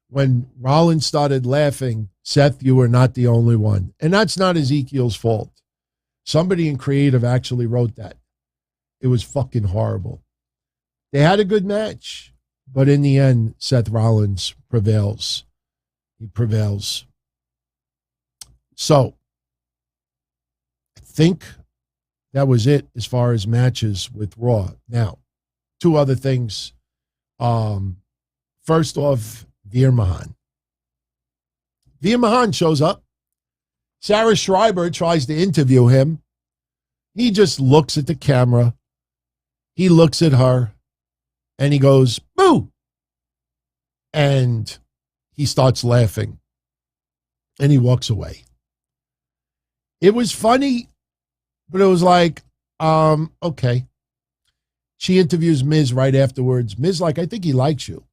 When Rollins started laughing, Seth, you were not the only one. And that's not Ezekiel's fault. Somebody in creative actually wrote that. It was fucking horrible. They had a good match, but in the end, Seth Rollins prevails. He prevails. So, I think that was it as far as matches with Raw. Now, 2 other things. First off, Veer Mahan. Veer Mahan shows up. Sarah Schreiber tries to interview him. He just looks at the camera. He looks at her. And he goes, boo! And he starts laughing. And he walks away. It was funny, but it was like, okay. She interviews Miz right afterwards. Miz like, I think he likes you.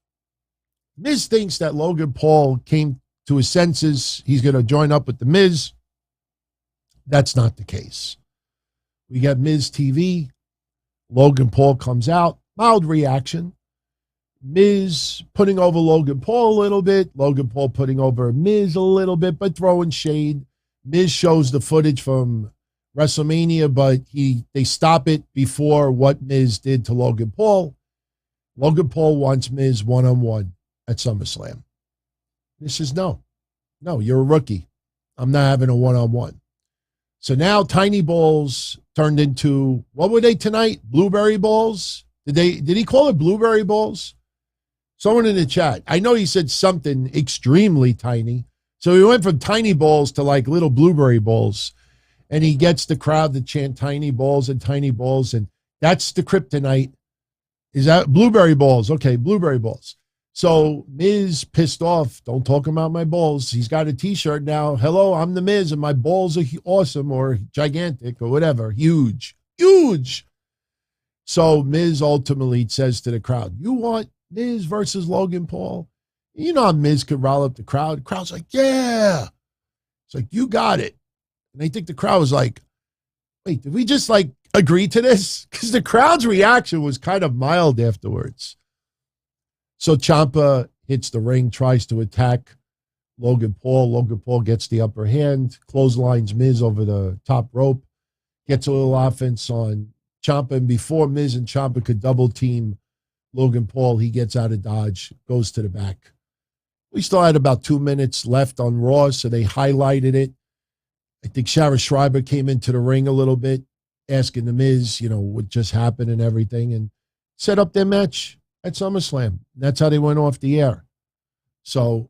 Miz thinks that Logan Paul came to his senses. He's going to join up with the Miz. That's not the case. We get Miz TV. Logan Paul comes out. Mild reaction. Miz putting over Logan Paul a little bit. Logan Paul putting over Miz a little bit, but throwing shade. Miz shows the footage from WrestleMania, but they stop it before what Miz did to Logan Paul. Logan Paul wants Miz one-on-one at SummerSlam. Miz says, no, you're a rookie. I'm not having a one-on-one. So now tiny balls turned into, what were they tonight? Blueberry balls? Did he call it blueberry balls? Someone in the chat. I know he said something extremely tiny. So he went from tiny balls to like little blueberry balls. And he gets the crowd to chant tiny balls. And that's the kryptonite. Is that blueberry balls? Okay, blueberry balls. So Miz pissed off. Don't talk about my balls. He's got a t-shirt now. Hello, I'm the Miz and my balls are awesome or gigantic or whatever. Huge. So Miz ultimately says to the crowd, you want Miz versus Logan Paul? You know how Miz could rile up the crowd. The crowd's like, yeah. It's like, you got it. And I think the crowd was like, wait, did we just like agree to this? Because the crowd's reaction was kind of mild afterwards. So Ciampa hits the ring, tries to attack Logan Paul. Logan Paul gets the upper hand, clotheslines Miz over the top rope, gets a little offense on Ciampa. And before Miz and Ciampa could double team Logan Paul, he gets out of dodge, goes to the back. We still had about 2 minutes left on Raw, so they highlighted it. I think Sarah Schreiber came into the ring a little bit, asking the Miz, what just happened and everything, and set up their match at SummerSlam. That's how they went off the air. So,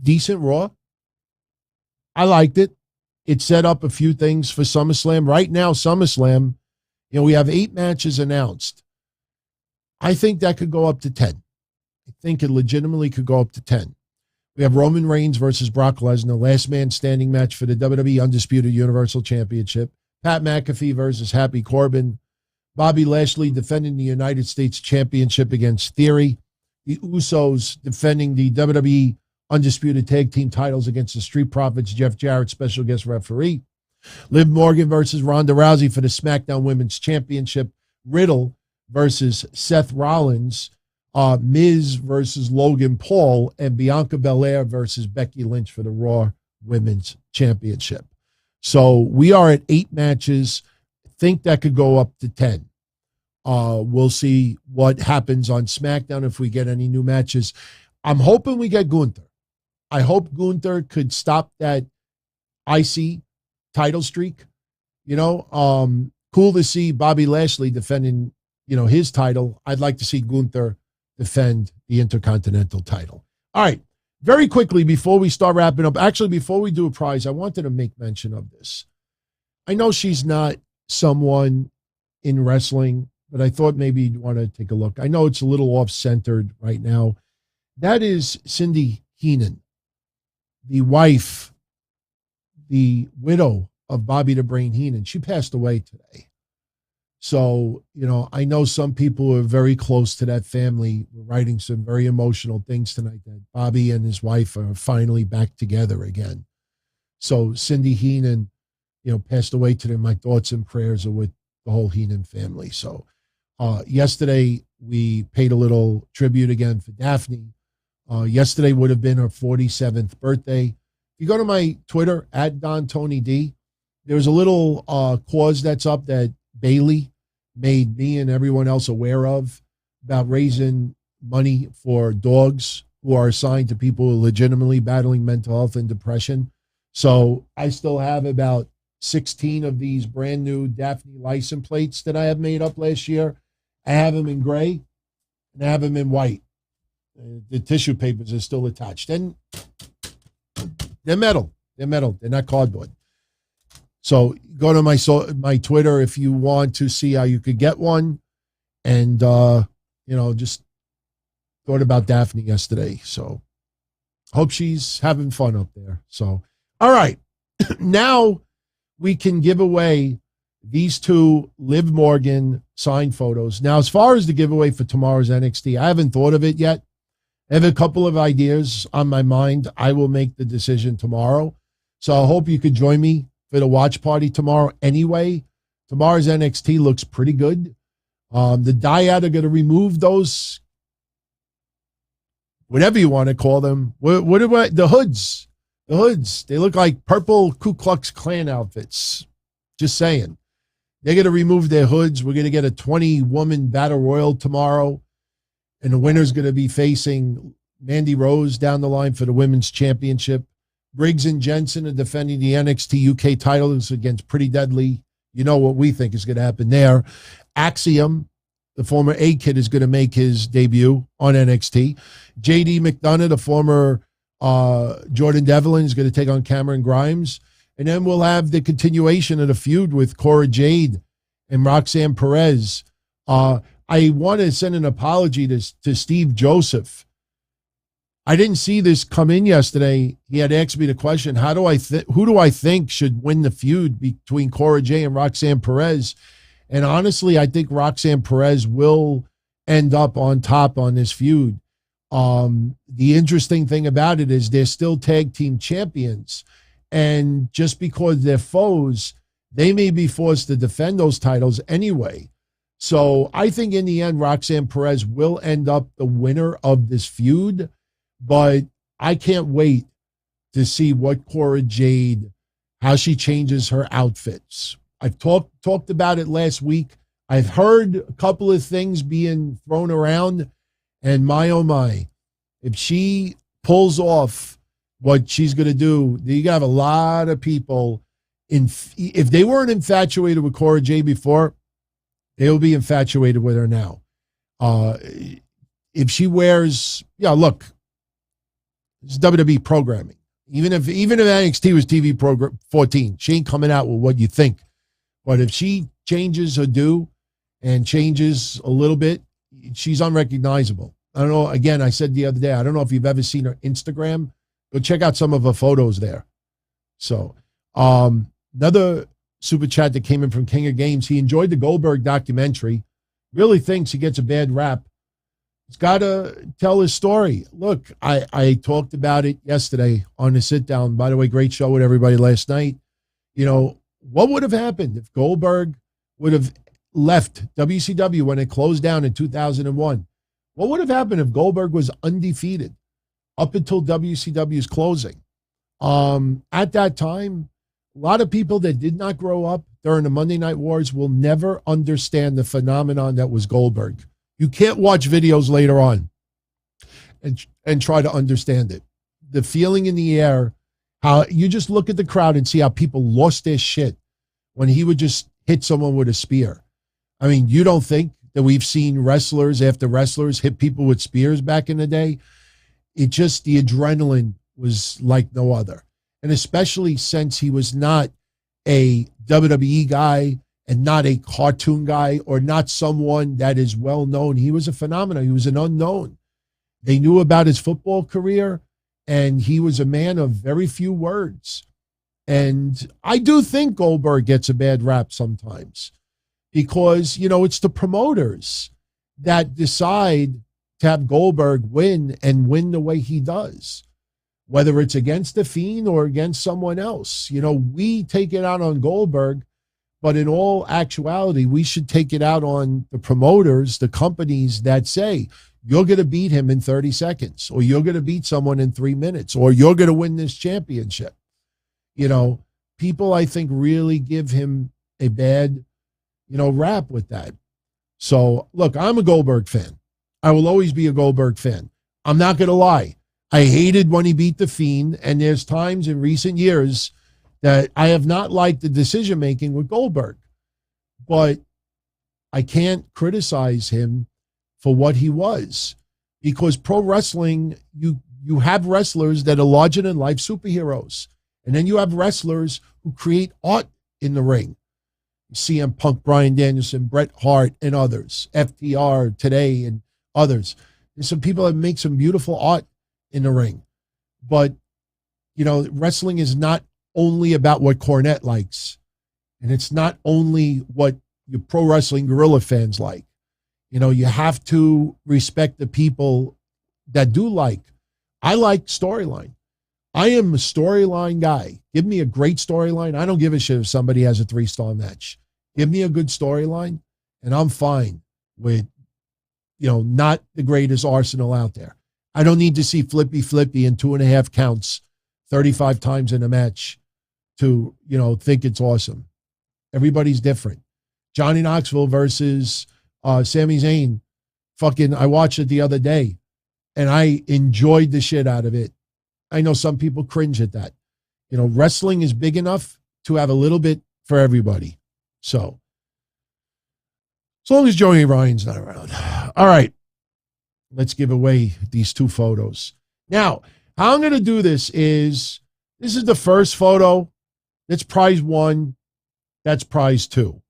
decent Raw. I liked it. It set up a few things for SummerSlam. Right now, SummerSlam, we have 8 matches announced. I think that could go up to 10. I think it legitimately could go up to 10. We have Roman Reigns versus Brock Lesnar, last man standing match for the WWE Undisputed Universal Championship. Pat McAfee versus Happy Corbin. Bobby Lashley defending the United States Championship against Theory. The Usos defending the WWE Undisputed Tag Team titles against the Street Profits. Jeff Jarrett, special guest referee. Liv Morgan versus Ronda Rousey for the SmackDown Women's Championship. Riddle versus Seth Rollins. Miz versus Logan Paul, and Bianca Belair versus Becky Lynch for the Raw Women's Championship. So we are at 8 matches. I think that could go up to 10. We'll see what happens on SmackDown if we get any new matches. I'm hoping we get Gunther. I hope Gunther could stop that IC title streak. Cool to see Bobby Lashley defending, his title. I'd like to see Gunther defend the Intercontinental title. All right. Very quickly, before we start wrapping up, actually, before we do a prize, I wanted to make mention of this. I know she's not someone in wrestling, but I thought maybe you'd want to take a look. I know it's a little off-centered right now. That is Cindy Heenan, the wife, the widow of Bobby the Brain Heenan. She passed away today. So, I know some people are very close to that family. We're writing some very emotional things tonight that Bobby and his wife are finally back together again. So Cindy Heenan, passed away today. My thoughts and prayers are with the whole Heenan family. So yesterday we paid a little tribute again for Daphne. Yesterday would have been her 47th birthday. If you go to my Twitter, @DonTonyD, there's a little cause that's up that Bailey made me and everyone else aware of about raising money for dogs who are assigned to people who are legitimately battling mental health and depression. So I still have about 16 of these brand new Daphne license plates that I have made up last year. I have them in gray and I have them in white. The tissue papers are still attached. And they're metal. They're metal. They're not cardboard. So go to my Twitter if you want to see how you could get one. And, just thought about Daphne yesterday. So hope she's having fun up there. So, all right. Now we can give away these two Liv Morgan signed photos. Now, as far as the giveaway for tomorrow's NXT, I haven't thought of it yet. I have a couple of ideas on my mind. I will make the decision tomorrow. So I hope you could join me for the watch party tomorrow anyway. Tomorrow's NXT looks pretty good. The Dyad are going to remove those, whatever you want to call them. What about the hoods? The hoods. They look like purple Ku Klux Klan outfits. Just saying. They're going to remove their hoods. We're going to get a 20-woman battle royal tomorrow. And the winner's going to be facing Mandy Rose down the line for the women's championship. Briggs and Jensen are defending the NXT UK titles against Pretty Deadly. You know what we think is going to happen there. Axiom, the former A-Kid, is going to make his debut on NXT. JD McDonough, the former Jordan Devlin, is going to take on Cameron Grimes. And then we'll have the continuation of the feud with Cora Jade and Roxanne Perez. I want to send an apology to Steve Joseph. I didn't see this come in yesterday. He had asked me the question, who do I think should win the feud between Cora Jade and Roxanne Perez? And honestly, I think Roxanne Perez will end up on top on this feud. The interesting thing about it is they're still tag team champions. And just because they're foes, they may be forced to defend those titles anyway. So I think in the end, Roxanne Perez will end up the winner of this feud. But I can't wait to see what Cora Jade, how she changes her outfits. I've talked about it last week. I've heard a couple of things being thrown around. And my, oh my, if she pulls off what she's going to do, you got a lot of people. If they weren't infatuated with Cora Jade before, they'll be infatuated with her now. If she wears, look, it's WWE programming. Even if NXT was TV program 14, she ain't coming out with what you think. But if she changes her do and changes a little bit, she's unrecognizable. I don't know. Again, I said the other day, I don't know if you've ever seen her Instagram. Go check out some of her photos there. So, another super chat that came in from King of Games. He enjoyed the Goldberg documentary. Really thinks he gets a bad rap. He's got to tell his story. Look, I talked about it yesterday on the sit down. By the way, great show with everybody last night. You know, what would have happened if Goldberg would have left WCW when it closed down in 2001? What would have happened if Goldberg was undefeated up until WCW's closing? At that time, a lot of people that did not grow up during the Monday Night Wars will never understand the phenomenon that was Goldberg. You can't watch videos later on and try to understand it. The feeling in the air, how you just look at the crowd and see how people lost their shit when he would just hit someone with a spear. I mean, you don't think that we've seen wrestlers after wrestlers hit people with spears back in the day? It just, the adrenaline was like no other. And especially since he was not a WWE guy and not a cartoon guy or not someone that is well known. He was a phenomenon. He was an unknown. They knew about his football career, and he was a man of very few words. And I do think Goldberg gets a bad rap sometimes because, you know, it's the promoters that decide to have Goldberg win and win the way he does, whether it's against the Fiend or against someone else. You know, we take it out on Goldberg, but in all actuality, we should take it out on the promoters, the companies that say, you're going to beat him in 30 seconds, or you're going to beat someone in 3 minutes, or you're going to win this championship. You know, people, I think, really give him a bad, rap with that. So, look, I'm a Goldberg fan. I will always be a Goldberg fan. I'm not going to lie. I hated when he beat the Fiend, and there's times in recent years that I have not liked the decision-making with Goldberg. But I can't criticize him for what he was, because pro wrestling, you have wrestlers that are larger-than-life superheroes, and then you have wrestlers who create art in the ring. CM Punk, Bryan Danielson, Bret Hart, and others, FTR today, and others. There's some people that make some beautiful art in the ring. But, wrestling is not only about what Cornette likes. And it's not only what your pro wrestling guerrilla fans like. You know, you have to respect the people that do like. I like storyline. I am a storyline guy. Give me a great storyline. I don't give a shit if somebody has a 3-star match. Give me a good storyline, and I'm fine with, you know, not the greatest arsenal out there. I don't need to see flippy and 2.5 counts 35 times in a match to, you know, think it's awesome. Everybody's different. Johnny Knoxville versus Sami Zayn. I watched it the other day, and I enjoyed the shit out of it. I know some people cringe at that. You know, wrestling is big enough to have a little bit for everybody. So, as long as Joey Ryan's not around. All right. Let's give away these 2 photos. Now, how I'm going to do this is the first photo. That's prize 1. That's prize 2.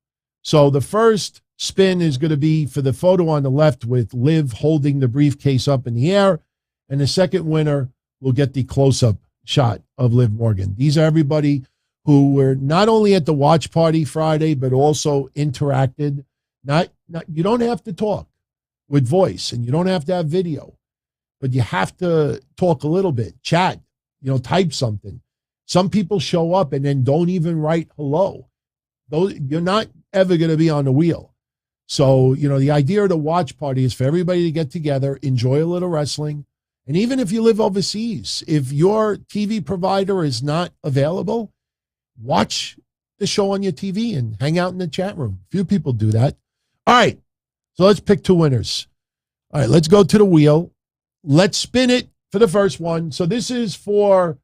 So the first spin is going to be for the photo on the left with Liv holding the briefcase up in the air. And the second winner will get the close-up shot of Liv Morgan. These are everybody who were not only at the watch party Friday, but also interacted. You don't have to talk with voice, and you don't have to have video, but you have to talk a little bit, chat, you know, type something. Some people show up and then don't even write hello. You're not ever going to be on the wheel. So, you know, the idea of the watch party is for everybody to get together, enjoy a little wrestling. And even if you live overseas, if your TV provider is not available, watch the show on your TV and hang out in the chat room. A few people do that. All right. So let's pick 2 winners. All right. Let's go to the wheel. Let's spin it for the first one. So this is for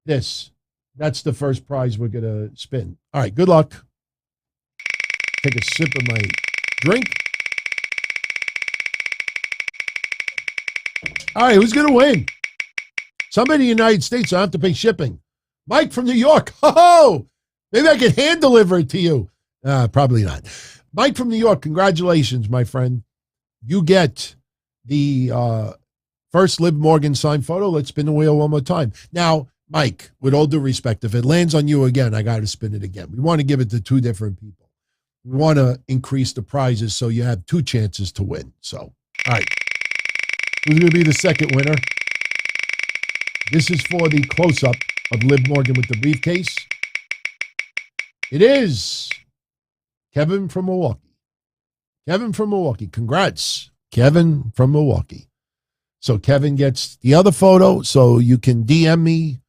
this. That's the first prize we're going to spin. All right. Good luck. Take a sip of my drink. All right, who's going to win? Somebody in the United States, I have to pay shipping. Mike from New York. Oh, maybe I can hand deliver it to you. Probably not. Mike from New York, congratulations, my friend. You get the first Liv Morgan signed photo. Let's spin the wheel one more time. Now, Mike, with all due respect, if it lands on you again, I got to spin it again. We want to give it to 2 different people. We want to increase the prizes so you have 2 chances to win. So, all right. Who's going to be the second winner? This is for the close-up of Liv Morgan with the briefcase. It is Kevin from Milwaukee. Kevin from Milwaukee. Congrats, Kevin from Milwaukee. So Kevin gets the other photo, so you can DM me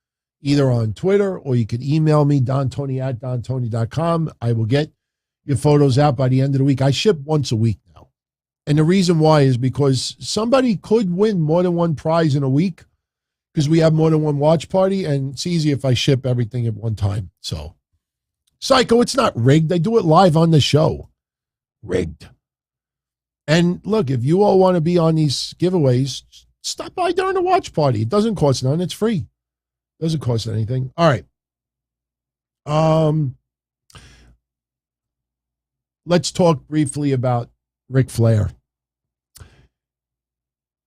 either on Twitter or you can email me, dontony@dontony.com. I will get your photos out by the end of the week. I ship once a week now. And the reason why is because somebody could win more than one prize in a week because we have more than one watch party, and it's easy if I ship everything at one time. So, Psycho, it's not rigged. I do it live on the show. Rigged. And look, if you all want to be on these giveaways, stop by during the watch party. It doesn't cost none. It's free. It doesn't cost anything. All right. Let's talk briefly about Ric Flair.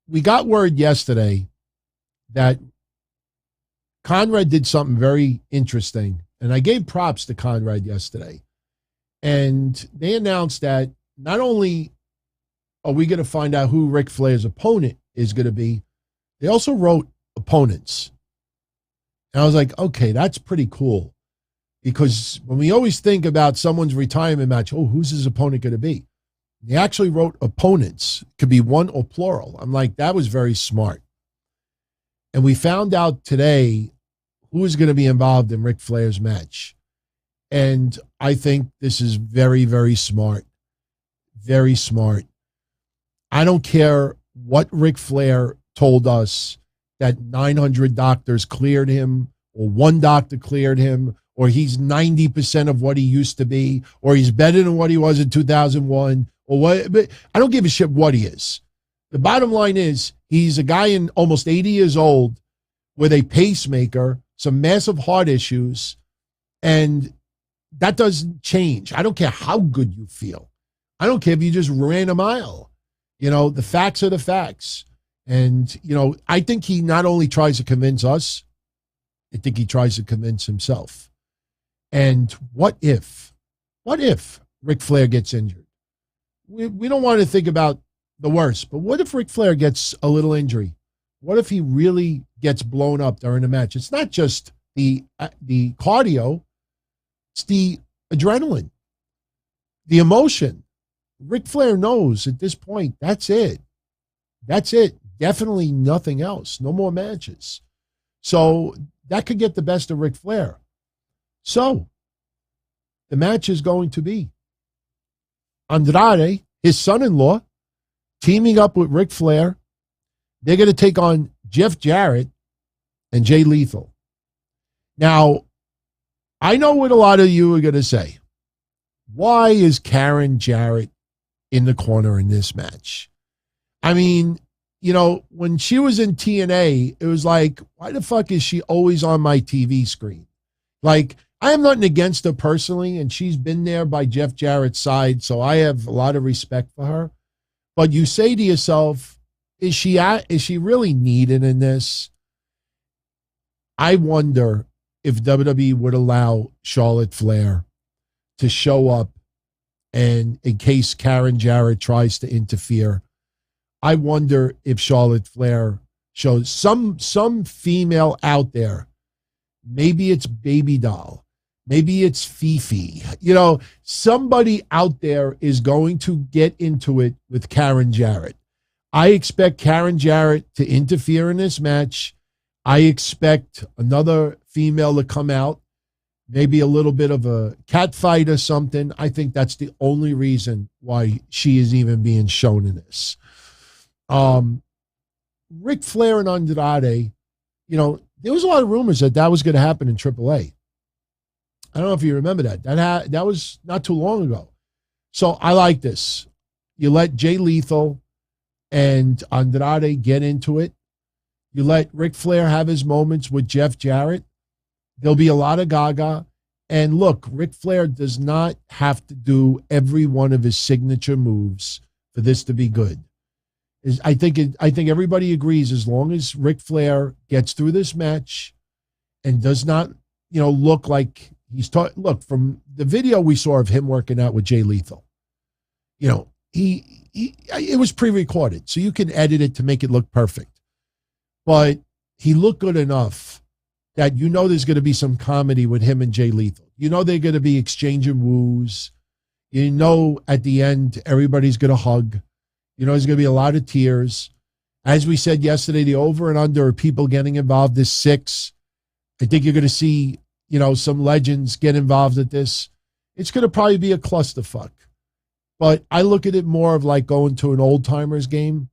We got word yesterday that Conrad did something very interesting, and I gave props to Conrad yesterday. And they announced that not only are we going to find out who Ric Flair's opponent is going to be, they also wrote opponents. And I was like, okay, that's pretty cool. Because when we always think about someone's retirement match, oh, who's his opponent going to be? They actually wrote opponents. Could be one or plural. I'm like, that was very smart. And we found out today who is going to be involved in Ric Flair's match. And I think this is very, very smart. Very smart. I don't care what Ric Flair told us that 900 doctors cleared him, or one doctor cleared him, or he's 90% of what he used to be, or he's better than what he was in 2001, or what. But I don't give a shit what he is. The bottom line is he's a guy in almost 80 years old with a pacemaker, some massive heart issues, and that doesn't change. I don't care how good you feel. I don't care if you just ran a mile. You know, the facts are the facts. And, you know, I think he not only tries to convince us, I think he tries to convince himself. And what if What if Ric Flair gets injured? We don't want to think about the worst, but what if Ric Flair gets a little injury? What if he really gets blown up during the match? It's not just the cardio, it's the adrenaline, the emotion. Ric Flair knows at this point, that's it. That's it. Definitely nothing else. No more matches. So that could get the best of Ric Flair. So the match is going to be Andrade, his son-in-law, teaming up with Ric Flair. They're going to take on Jeff Jarrett and Jay Lethal. Now, I know what a lot of you are going to say. Why is Karen Jarrett in the corner in this match? I mean, you know, when she was in TNA, it was like, why the fuck is she always on my TV screen? Like, I have nothing against her personally, and she's been there by Jeff Jarrett's side, so I have a lot of respect for her. But you say to yourself, is she really needed in this? I wonder if WWE would allow Charlotte Flair to show up, and in case Karen Jarrett tries to interfere, I wonder if Charlotte Flair shows some female out there. Maybe it's Baby Doll. Maybe it's Fifi. You know, somebody out there is going to get into it with Karen Jarrett. I expect Karen Jarrett to interfere in this match. I expect another female to come out, maybe a little bit of a cat fight or something. I think that's the only reason why she is even being shown in this. Ric Flair and Andrade, you know, there was a lot of rumors that was going to happen in AAA. I don't know if you remember that. That was not too long ago. So I like this. You let Jay Lethal and Andrade get into it. You let Ric Flair have his moments with Jeff Jarrett. There'll be a lot of gaga. And look, Ric Flair does not have to do every one of his signature moves for this to be good. I think everybody agrees, as long as Ric Flair gets through this match and does not, you know, look like look, from the video we saw of him working out with Jay Lethal, you know, it was pre-recorded, so you can edit it to make it look perfect. But he looked good enough that you know there's going to be some comedy with him and Jay Lethal. You know they're going to be exchanging woos. You know at the end everybody's going to hug. You know there's going to be a lot of tears. As we said yesterday, the over and under of people getting involved is 6. I think you're going to see, you know, some legends get involved at this. It's going to probably be a clusterfuck. But I look at it more of like going to an old-timers game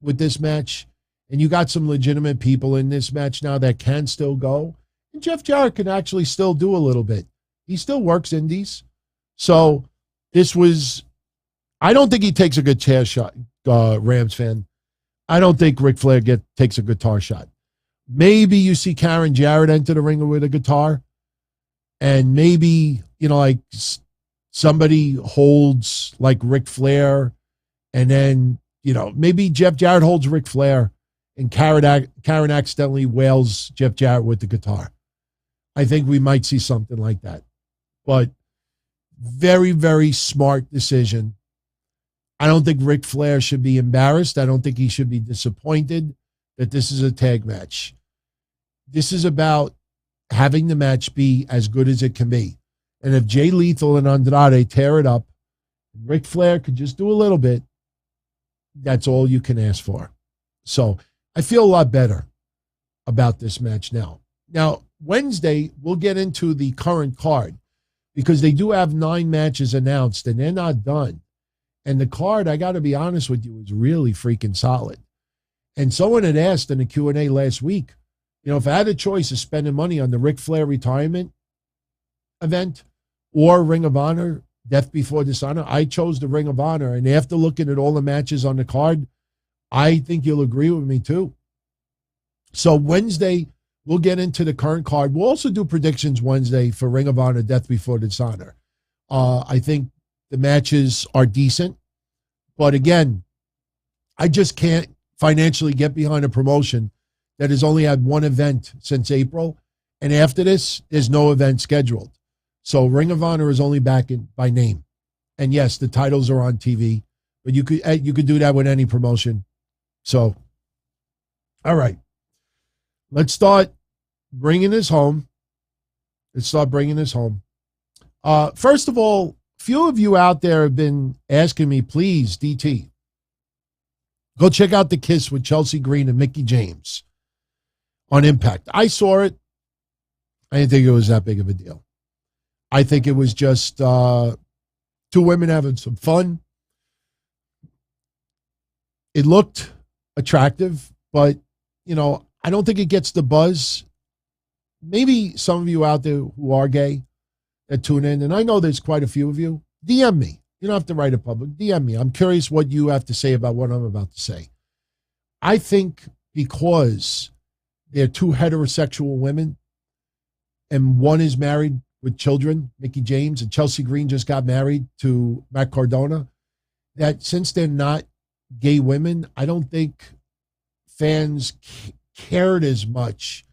with this match. And you got some legitimate people in this match now that can still go. And Jeff Jarrett can actually still do a little bit. He still works indies. So this was, I don't think he takes a good chair shot, Rams fan. I don't think Ric Flair takes a guitar shot. Maybe you see Karen Jarrett enter the ring with a guitar. And maybe, you know, like somebody holds like Ric Flair. And then, you know, maybe Jeff Jarrett holds Ric Flair. And Karen accidentally wails Jeff Jarrett with the guitar. I think we might see something like that. But very, very smart decision. I don't think Ric Flair should be embarrassed. I don't think he should be disappointed that this is a tag match. This is about having the match be as good as it can be. And if Jay Lethal and Andrade tear it up, Ric Flair could just do a little bit, that's all you can ask for. So I feel a lot better about this match now. Now, Wednesday, we'll get into the current card because they do have 9 matches announced and they're not done. And the card, I got to be honest with you, is really freaking solid. And someone had asked in the Q&A last week, you know, if I had a choice of spending money on the Ric Flair retirement event or Ring of Honor, Death Before Dishonor, I chose the Ring of Honor. And after looking at all the matches on the card, I think you'll agree with me too. So Wednesday, we'll get into the current card. We'll also do predictions Wednesday for Ring of Honor, Death Before Dishonor. I think the matches are decent. But again, I just can't financially get behind a promotion that has only had one event since April. And after this, there's no event scheduled. So Ring of Honor is only back in by name. And yes, the titles are on TV, but you could do that with any promotion. So, all right. Let's start bringing this home. First of all, few of you out there have been asking me, please, DT, go check out The Kiss with Chelsea Green and Mickie James on Impact. I saw it. I didn't think it was that big of a deal. I think it was just two women having some fun. It looked attractive, but, I don't think it gets the buzz. Maybe some of you out there who are gay that tune in, and I know there's quite a few of you, DM me. You don't have to write it public. DM me. I'm curious what you have to say about what I'm about to say. I think because they're two heterosexual women and one is married with children, Mickie James, and Chelsea Green just got married to Matt Cardona, that since they're not gay women, I don't think fans cared as much,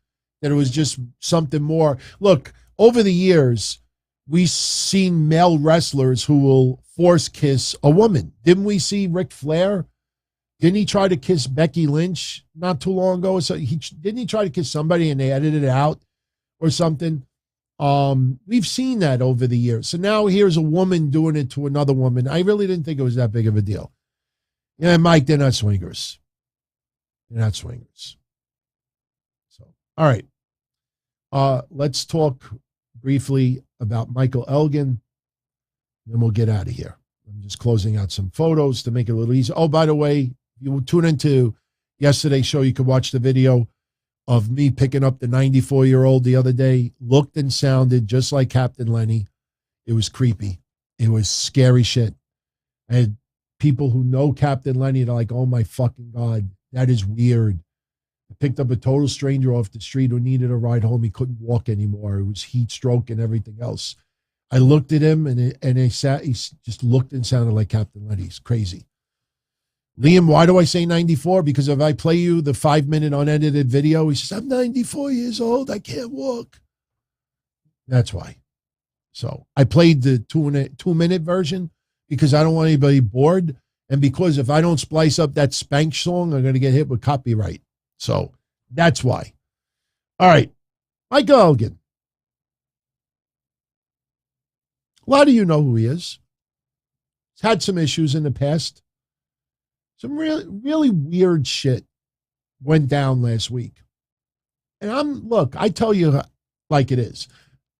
that it was just something more. Look, over the years, we've seen male wrestlers who will force kiss a woman. Didn't we see Ric Flair? Didn't he try to kiss Becky Lynch not too long ago? So didn't he try to kiss somebody and they edited it out or something? We've seen that over the years. So now here's a woman doing it to another woman. I really didn't think it was that big of a deal. Yeah, Mike, they're not swingers. They're not swingers. So, all right. Let's talk briefly about Michael Elgin, then we'll get out of here. I'm just closing out some photos to make it a little easier. Oh, by the way, you tune into yesterday's show, you could watch the video of me picking up the 94-year-old the other day. Looked and sounded just like Captain Lenny. It was creepy. It was scary shit. I had people who know Captain Lenny, they're like, oh my fucking God, that is weird. I picked up a total stranger off the street who needed a ride home. He couldn't walk anymore. It was heat stroke and everything else. I looked at him and he just looked and sounded like Captain Lenny. He's crazy. Liam, why do I say 94? Because if I play you the 5-minute unedited video, he says, I'm 94 years old. I can't walk. That's why. So I played the 2-minute version because I don't want anybody bored. And because if I don't splice up that Spank song, I'm going to get hit with copyright. So that's why. All right. Michael Elgin. A lot of you know who he is. He's had some issues in the past. Some really, really weird shit went down last week. And look, I tell you like it is.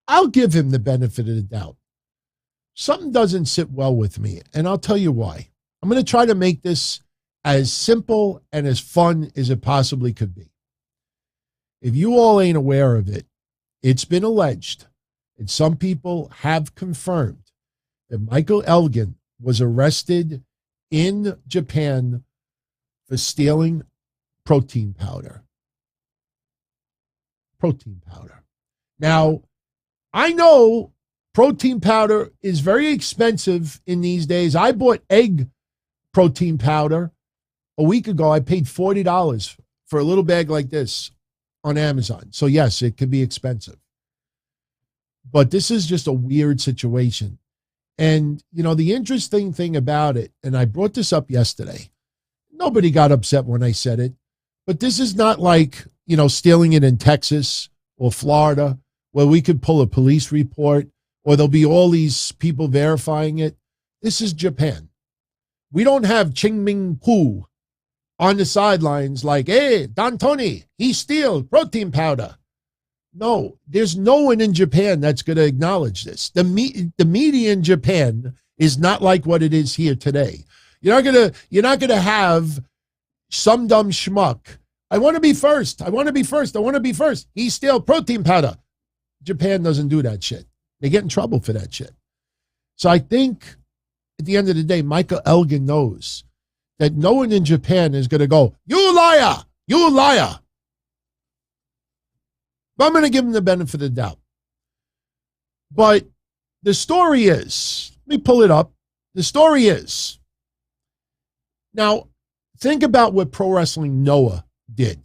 I'll give him the benefit of the doubt. Something doesn't sit well with me, and I'll tell you why. I'm going to try to make this as simple and as fun as it possibly could be. If you all ain't aware of it, it's been alleged, and some people have confirmed, that Michael Elgin was arrested in Japan for stealing protein powder. Protein powder. Now, I know protein powder is very expensive in these days. I bought egg protein powder a week ago. I paid $40 for a little bag like this on Amazon. So yes, it can be expensive. But this is just a weird situation. And, the interesting thing about it, and I brought this up yesterday, nobody got upset when I said it, but this is not like, stealing it in Texas or Florida where we could pull a police report or there'll be all these people verifying it. This is Japan. We don't have Ching Ming Poo on the sidelines like, hey, Don Tony, he steals protein powder. No, there's no one in Japan that's going to acknowledge this. The media in Japan is not like what it is here today. You're not gonna have some dumb schmuck. I want to be first. I want to be first. I want to be first. He steals protein powder. Japan doesn't do that shit. They get in trouble for that shit. So I think at the end of the day, Michael Elgin knows that no one in Japan is going to go, you liar, you liar. But I'm going to give him the benefit of the doubt. But the story is, let me pull it up. The story is, now think about what Pro Wrestling Noah did.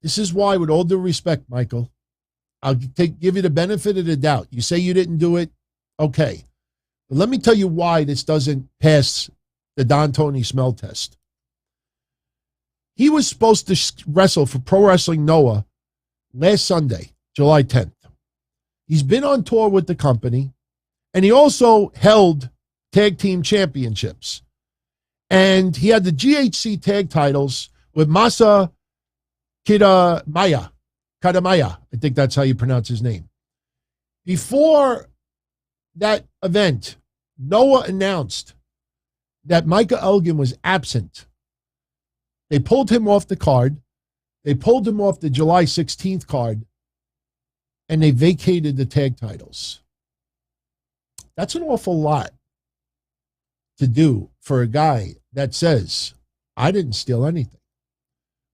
This is why, with all due respect, Michael, give you the benefit of the doubt. You say you didn't do it, okay. But let me tell you why this doesn't pass the Don Tony smell test. He was supposed to wrestle for Pro Wrestling Noah last Sunday, July 10th. He's been on tour with the company, and he also held tag team championships. And he had the GHC tag titles with Masa Kadamaya. I think that's how you pronounce his name. Before that event, Noah announced that Micah Elgin was absent. They pulled him off the card. They pulled him off the July 16th card, and they vacated the tag titles. That's an awful lot to do for a guy that says, I didn't steal anything.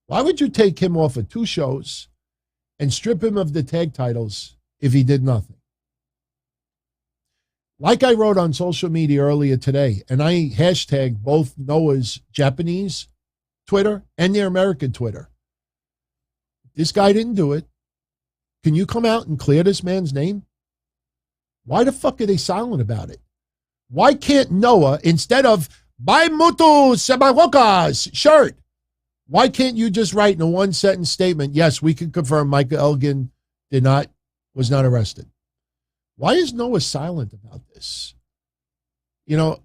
Why would you take him off of 2 shows and strip him of the tag titles if he did nothing? Like I wrote on social media earlier today, and I hashtagged both Noah's Japanese Twitter and their American Twitter. This guy didn't do it. Can you come out and clear this man's name? Why the fuck are they silent about it? Why can't Noah, instead of Bai Mutu Sebawoka's shirt, why can't you just write in a 1-sentence statement, yes, we can confirm Micah Elgin was not arrested? Why is Noah silent about this? You know,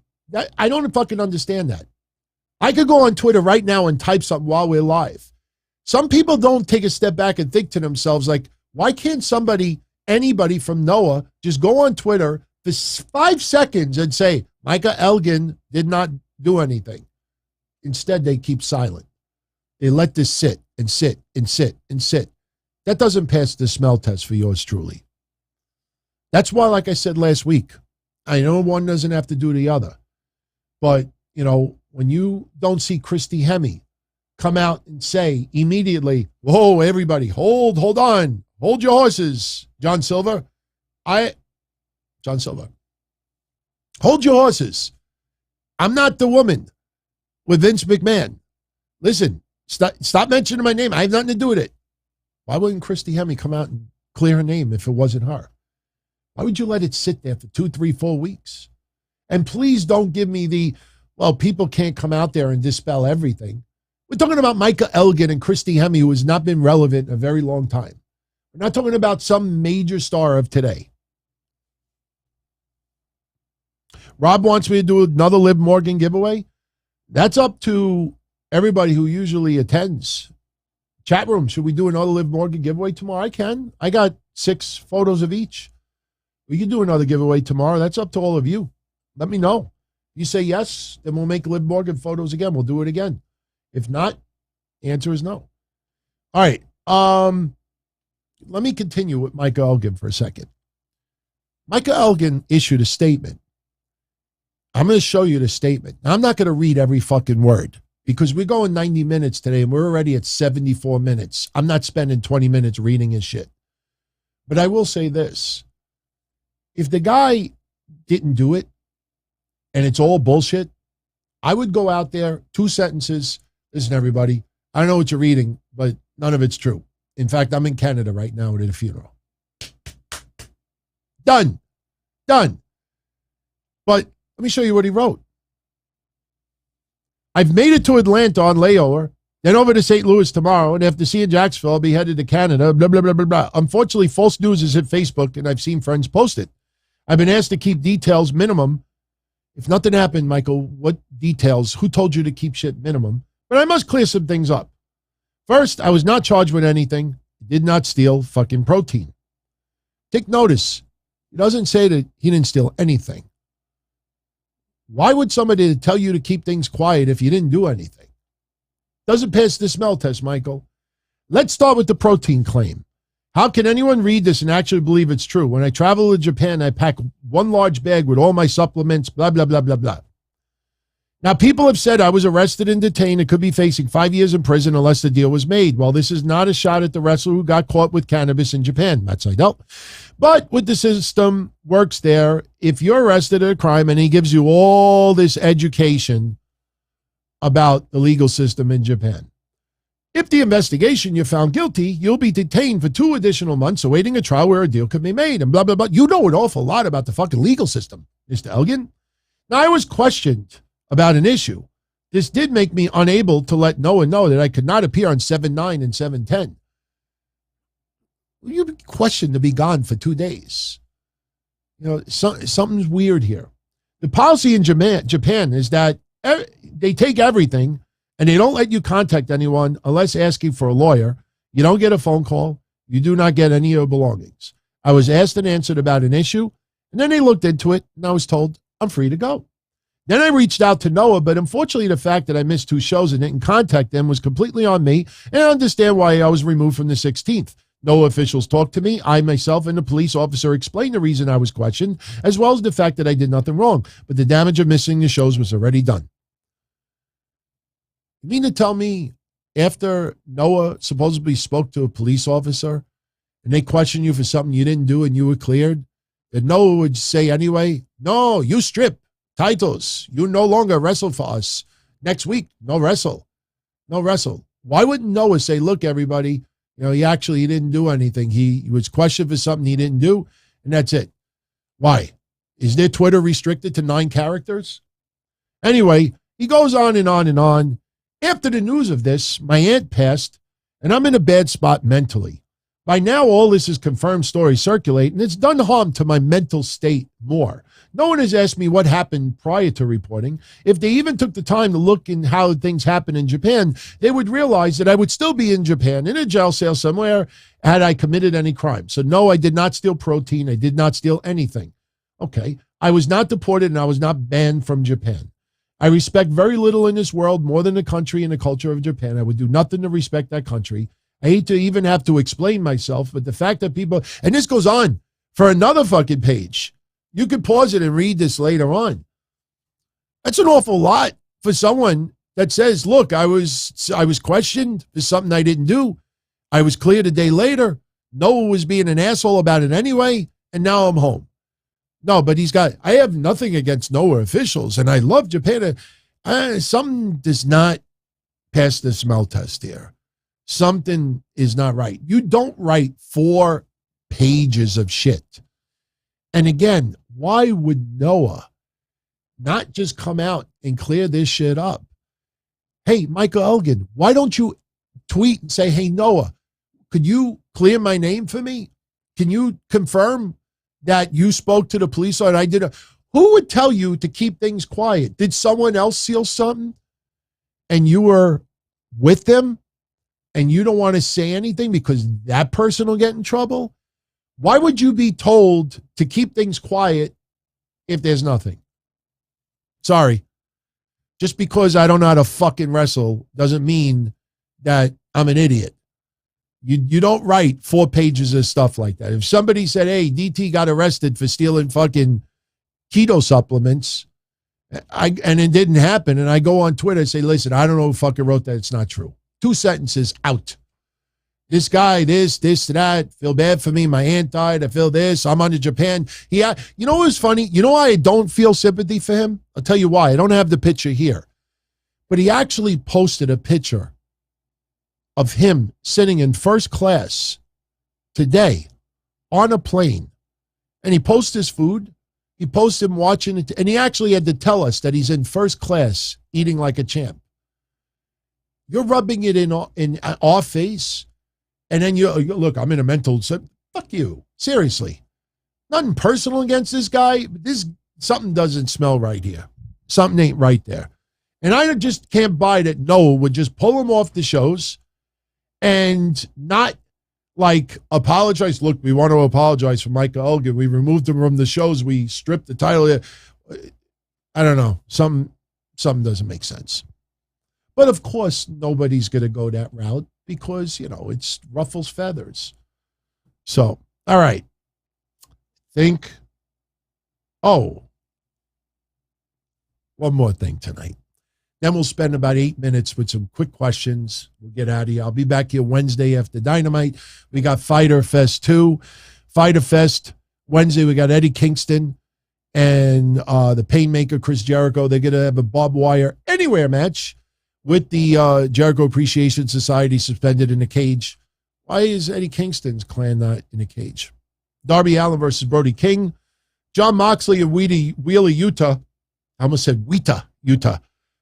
I don't fucking understand that. I could go on Twitter right now and type something while we're live. Some people don't take a step back and think to themselves, like, why can't anybody from Noah just go on Twitter for 5 seconds and say, Micah Elgin did not do anything? Instead, they keep silent. They let this sit and sit and sit and sit. That doesn't pass the smell test for yours truly. That's why, like I said last week, I know one doesn't have to do the other. But, you know, when you don't see Christy Hemme come out and say immediately, whoa, everybody, hold on, hold your horses, John Silver. Hold your horses. I'm not the woman with Vince McMahon. Listen, stop mentioning my name. I have nothing to do with it. Why wouldn't Christy Hemme come out and clear her name if it wasn't her? Why would you let it sit there for 2, 3, 4 weeks? And please don't give me people can't come out there and dispel everything. We're talking about Micah Elgin and Christy Hemme, who has not been relevant in a very long time. We're not talking about some major star of today. Rob wants me to do another Liv Morgan giveaway. That's up to everybody who usually attends. Chat room, should we do another Liv Morgan giveaway tomorrow? I can. I got 6 photos of each. We can do another giveaway tomorrow. That's up to all of you. Let me know. You say yes, then we'll make Liv Morgan photos again. We'll do it again. If not, the answer is no. All right. Let me continue with Micah Elgin for a second. Micah Elgin issued a statement. I'm going to show you the statement. Now, I'm not going to read every fucking word because we're going 90 minutes today and we're already at 74 minutes. I'm not spending 20 minutes reading his shit. But I will say this. If the guy didn't do it and it's all bullshit, I would go out there, 2 sentences. Listen, everybody, I don't know what you're reading, but none of it's true. In fact, I'm in Canada right now at a funeral. Done. But let me show you what he wrote. I've made it to Atlanta on layover, then over to St. Louis tomorrow, and after seeing Jacksonville, I'll be headed to Canada, blah, blah, blah, blah, blah. Unfortunately, false news is hit Facebook, and I've seen friends post it. I've been asked to keep details minimum. If nothing happened, Michael, what details? Who told you to keep shit minimum? But I must clear some things up. First, I was not charged with anything. Did not steal fucking protein. Take notice. He doesn't say that he didn't steal anything. Why would somebody tell you to keep things quiet if you didn't do anything? Doesn't pass the smell test, Michael. Let's start with the protein claim. How can anyone read this and actually believe it's true? When I travel to Japan, I pack 1 large bag with all my supplements, blah, blah, blah, blah, blah. Now, people have said I was arrested and detained and could be facing 5 years in prison unless the deal was made. Well, this is not a shot at the wrestler who got caught with cannabis in Japan. Matt Seidel. But with the system works there, if you're arrested at a crime and he gives you all this education about the legal system in Japan, If the investigation you're found guilty, you'll be detained for 2 additional months awaiting a trial where a deal could be made and blah, blah, blah. You know an awful lot about the fucking legal system, Mr. Elgin. Now, I was questioned about an issue. This did make me unable to let Noah know that I could not appear on 7/9 and 7/10. You'd be questioned to be gone for 2 days. Something's weird here. The policy in Japan is that they take everything and they don't let you contact anyone unless asking for a lawyer. You don't get a phone call. You do not get any of your belongings. I was asked and answered about an issue, and then they looked into it, and I was told I'm free to go. Then I reached out to Noah, but unfortunately the fact that I missed 2 shows and didn't contact them was completely on me, and I understand why I was removed from the 16th. Noah officials talked to me. I myself and the police officer explained the reason I was questioned, as well as the fact that I did nothing wrong, but the damage of missing the shows was already done. You mean to tell me after Noah supposedly spoke to a police officer and they questioned you for something you didn't do and you were cleared, that Noah would say anyway, no, you strip. Titus, you no longer wrestle for us. Next week, no wrestle. No wrestle. Why wouldn't Noah say, look, everybody, he didn't do anything. He was questioned for something he didn't do, and that's it. Why? Is their Twitter restricted to 9 characters? Anyway, he goes on and on and on. After the news of this, my aunt passed, and I'm in a bad spot mentally. By now, all this is confirmed stories circulate, and it's done harm to my mental state more. No one has asked me what happened prior to reporting. If they even took the time to look in how things happen in Japan, they would realize that I would still be in Japan in a jail cell somewhere had I committed any crime. So no, I did not steal protein. I did not steal anything. Okay. I was not deported and I was not banned from Japan. I respect very little in this world more than the country and the culture of Japan. I would do nothing to respect that country. I hate to even have to explain myself, but the fact that people, and this goes on for another fucking page. You could pause it and read this later on. That's an awful lot for someone that says, look, I was questioned for something I didn't do. I was cleared a day later. Noah was being an asshole about it anyway, and now I'm home. No, but I have nothing against Noah officials, and I love Japan. Something does not pass the smell test here. Something is not right. You don't write 4 pages of shit. And again, why would Noah not just come out and clear this shit up? Hey, Michael Elgin, why don't you tweet and say, hey, Noah, could you clear my name for me? Can you confirm that you spoke to the police and I did? Who would tell you to keep things quiet? Did someone else seal something and you were with them and you don't want to say anything because that person will get in trouble? Why would you be told to keep things quiet if there's nothing? Sorry. Just because I don't know how to fucking wrestle doesn't mean that I'm an idiot. You don't write 4 pages of stuff like that. If somebody said, hey, DT got arrested for stealing fucking keto supplements, and it didn't happen, and I go on Twitter and say, listen, I don't know who fucking wrote that. It's not true. 2 sentences out. This guy, this, that, feel bad for me. My aunt died. I feel this. I'm on to Japan. You know what was funny? You know why I don't feel sympathy for him? I'll tell you why. I don't have the picture here. But he actually posted a picture of him sitting in first class today on a plane. And he posted his food. He posted him watching it. And he actually had to tell us that he's in first class eating like a champ. You're rubbing it in our face. And then you look, I'm in a mental, fuck you. Seriously. Nothing personal against this guy. Something doesn't smell right here. Something ain't right there. And I just can't buy that Noah would just pull him off the shows and not like apologize. Look, we want to apologize for Michael Elgin. We removed him from the shows. We stripped the title. I don't know. Something doesn't make sense. But of course, nobody's going to go that route. Because, it's ruffles feathers. So, all right. One more thing tonight. Then we'll spend about 8 minutes with some quick questions. We'll get out of here. I'll be back here Wednesday after Dynamite. We got Fighter Fest 2. Fighter Fest Wednesday, we got Eddie Kingston and the Painmaker, Chris Jericho. They're going to have a barbed wire anywhere match with the Jericho Appreciation Society suspended in a cage. Why is Eddie Kingston's clan not in a cage? Darby Allin versus Brody King. John Moxley and Wheeler Yuta. I almost said Yuta.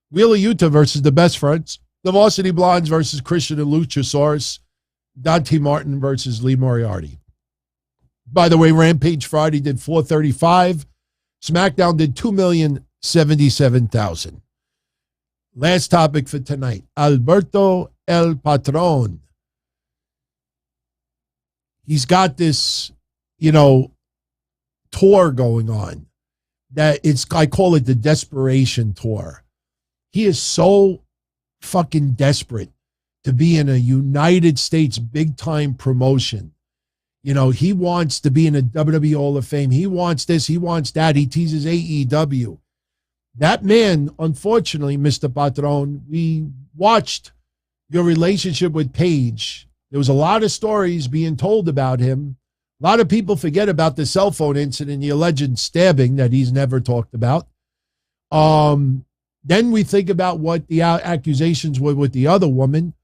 Wheeler Yuta versus the Best Friends. The Varsity Blondes versus Christian and Luchasaurus. Dante Martin versus Lee Moriarty. By the way, Rampage Friday did 435. SmackDown did 2,077,000. Last topic for tonight. Alberto El Patron. He's got this, tour going on that I call it the desperation tour. He is so fucking desperate to be in a United States big time promotion. He wants to be in a WWE Hall of Fame. He wants this, he wants that. He teases AEW. That man, unfortunately, Mr. Patron, we watched your relationship with Paige. There was a lot of stories being told about him. A lot of people forget about the cell phone incident, the alleged stabbing that he's never talked about. Then we think about what the accusations were with the other woman,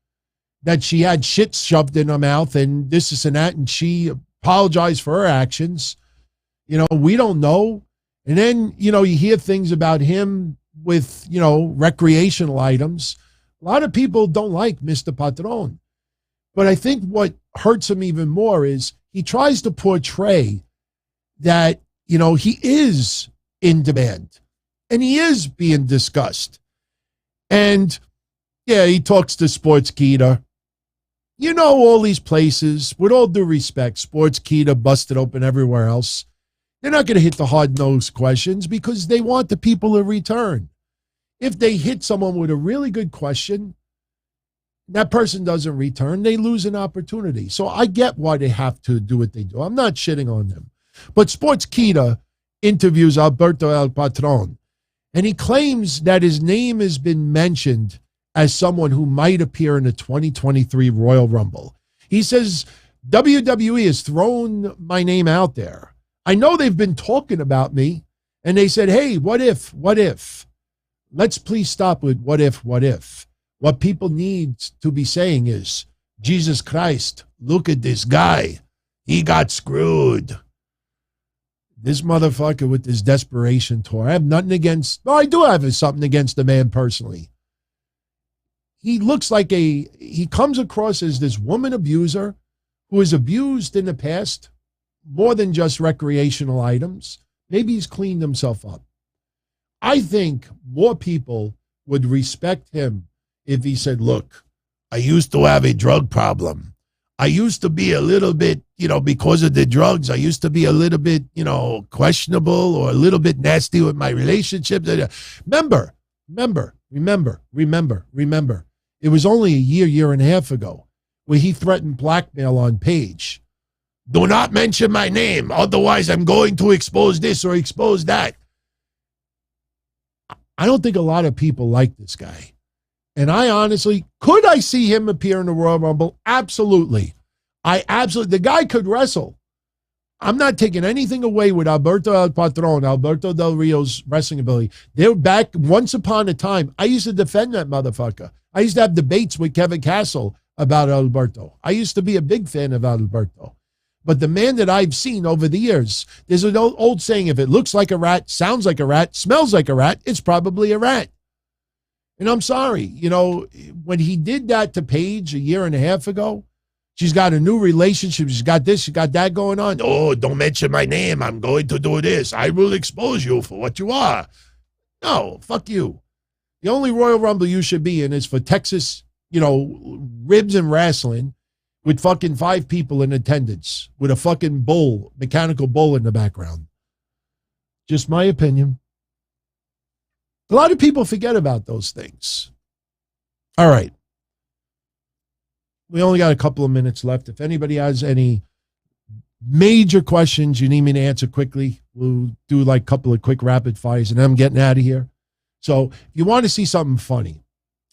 that she had shit shoved in her mouth and this and that, and she apologized for her actions. We don't know. And then, you hear things about him with, recreational items. A lot of people don't like Mr. Patron. But I think what hurts him even more is he tries to portray that, he is in demand and he is being discussed. And yeah, he talks to Sportskeeda. All these places, with all due respect, Sportskeeda, Busted Open, everywhere else, they're not going to hit the hard-nosed questions because they want the people to return. If they hit someone with a really good question, that person doesn't return, they lose an opportunity. So I get why they have to do what they do. I'm not shitting on them. But Sportskeeda interviews Alberto El Patron, and he claims that his name has been mentioned as someone who might appear in the 2023 Royal Rumble. He says, WWE has thrown my name out there. I know they've been talking about me, and they said, hey, what if? Let's please stop with what if. What people need to be saying is, Jesus Christ, look at this guy. He got screwed. This motherfucker with this desperation tour. I have nothing against, I do have something against the man personally. He looks like he comes across as this woman abuser who is abused in the past, more than just recreational items. Maybe he's cleaned himself up. I think more people would respect him if he said, look, I used to have a drug problem. I used to be a little bit, because of the drugs, I used to be a little bit, questionable or a little bit nasty with my relationships. Remember. It was only a year and a half ago where he threatened blackmail on Paige. Do not mention my name, otherwise I'm going to expose this or expose that. I don't think a lot of people like this guy. And I honestly, could I see him appear in the Royal Rumble? Absolutely. The guy could wrestle. I'm not taking anything away with Alberto El Patron, Alberto Del Rio's wrestling ability. They're back once upon a time. I used to defend that motherfucker. I used to have debates with Kevin Castle about Alberto. I used to be a big fan of Alberto. But the man that I've seen over the years, there's an old saying, if it looks like a rat, sounds like a rat, smells like a rat, it's probably a rat. And I'm sorry, when he did that to Paige a year and a half ago, she's got a new relationship. She's got this, she's got that going on. Oh, don't mention my name. I'm going to do this. I will expose you for what you are. No, fuck you. The only Royal Rumble you should be in is for Texas, ribs and wrestling with fucking 5 people in attendance with a fucking bull, mechanical bull in the background. Just my opinion. A lot of people forget about those things. All right. We only got a couple of minutes left. If anybody has any major questions you need me to answer quickly, we'll do like a couple of quick rapid fires and I'm getting out of here. So if you want to see something funny,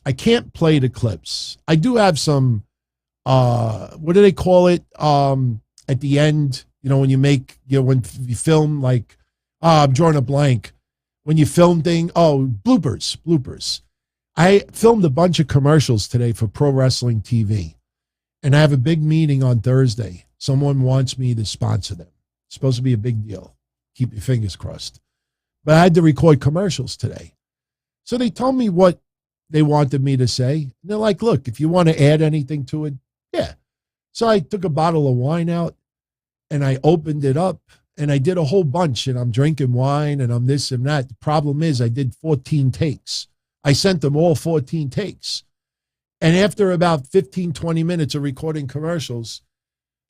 I can't play the clips. I do have some, what do they call it? At the end, when you make, when you film like, I'm drawing a blank. When you film bloopers. I filmed a bunch of commercials today for Pro Wrestling TV, and I have a big meeting on Thursday. Someone wants me to sponsor them. It's supposed to be a big deal. Keep your fingers crossed. But I had to record commercials today. So they told me what they wanted me to say. And they're like, look, if you want to add anything to it, yeah. So I took a bottle of wine out and I opened it up and I did a whole bunch, and I'm drinking wine and I'm this and that. The problem is I did 14 takes. I sent them all 14 takes. And after about 15, 20 minutes of recording commercials,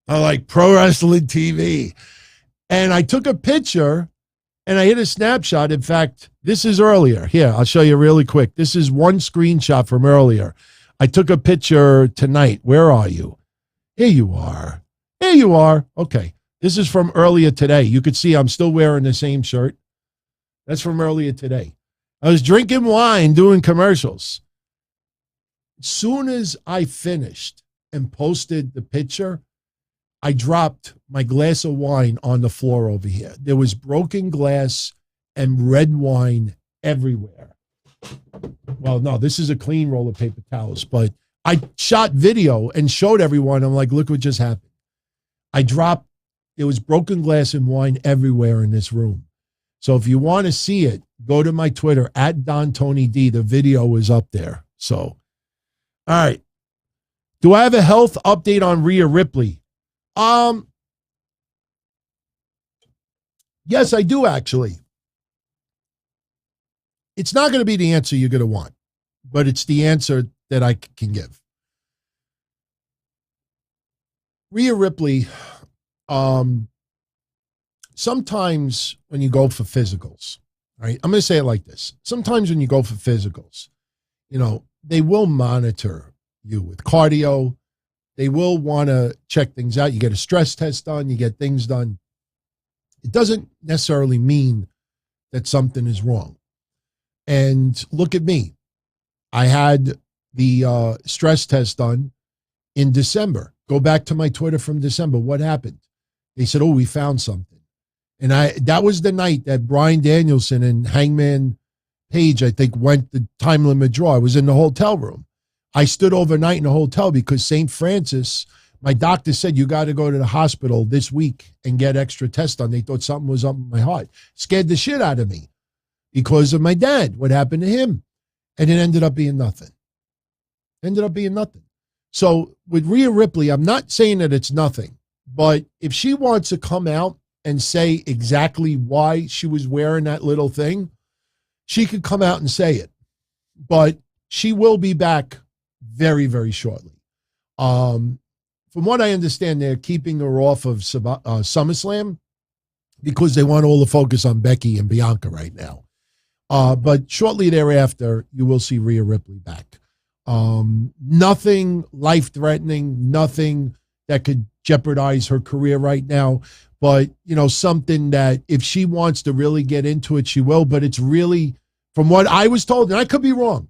I'm like, Pro Wrestling TV. And I took a picture and I hit a snapshot. In fact, this is earlier. Here, I'll show you really quick. This is one screenshot from earlier. I took a picture tonight. Where are you? Here you are. Here you are. Okay. This is from earlier today. You could see I'm still wearing the same shirt. That's from earlier today. I was drinking wine, doing commercials. As soon as I finished and posted the picture, I dropped my glass of wine on the floor over here. There was broken glass and red wine everywhere. Well, no, this is a clean roll of paper towels, but I shot video and showed everyone. I'm like, look what just happened. There was broken glass and wine everywhere in this room. So if you want to see it, go to my Twitter at Don Tony D. The video is up there. So, all right. Do I have a health update on Rhea Ripley? Yes, I do actually. It's not going to be the answer you're going to want, but it's the answer that I can give. Rhea Ripley, sometimes when you go for physicals, right? I'm going to say it like this. Sometimes when you go for physicals, they will monitor you with cardio. They will want to check things out. You get a stress test done. You get things done. It doesn't necessarily mean that something is wrong. And look at me. I had the stress test done in December. Go back to my Twitter from December. What happened? They said, oh, we found something. And that was the night that Bryan Danielson and Hangman Page, I think, went the time limit draw. I was in the hotel room. I stood overnight in a hotel because St. Francis, my doctor said, you got to go to the hospital this week and get extra tests done. They thought something was up in my heart. Scared the shit out of me because of my dad, what happened to him. And it ended up being nothing. So with Rhea Ripley, I'm not saying that it's nothing, but if she wants to come out and say exactly why she was wearing that little thing, she could come out and say it. But she will be back very, very shortly. From what I understand, they're keeping her off of SummerSlam because they want all the focus on Becky and Bianca right now. But shortly thereafter, you will see Rhea Ripley back. Nothing life-threatening, nothing that could jeopardize her career right now. But, something that if she wants to really get into it, she will. But it's really, from what I was told, and I could be wrong.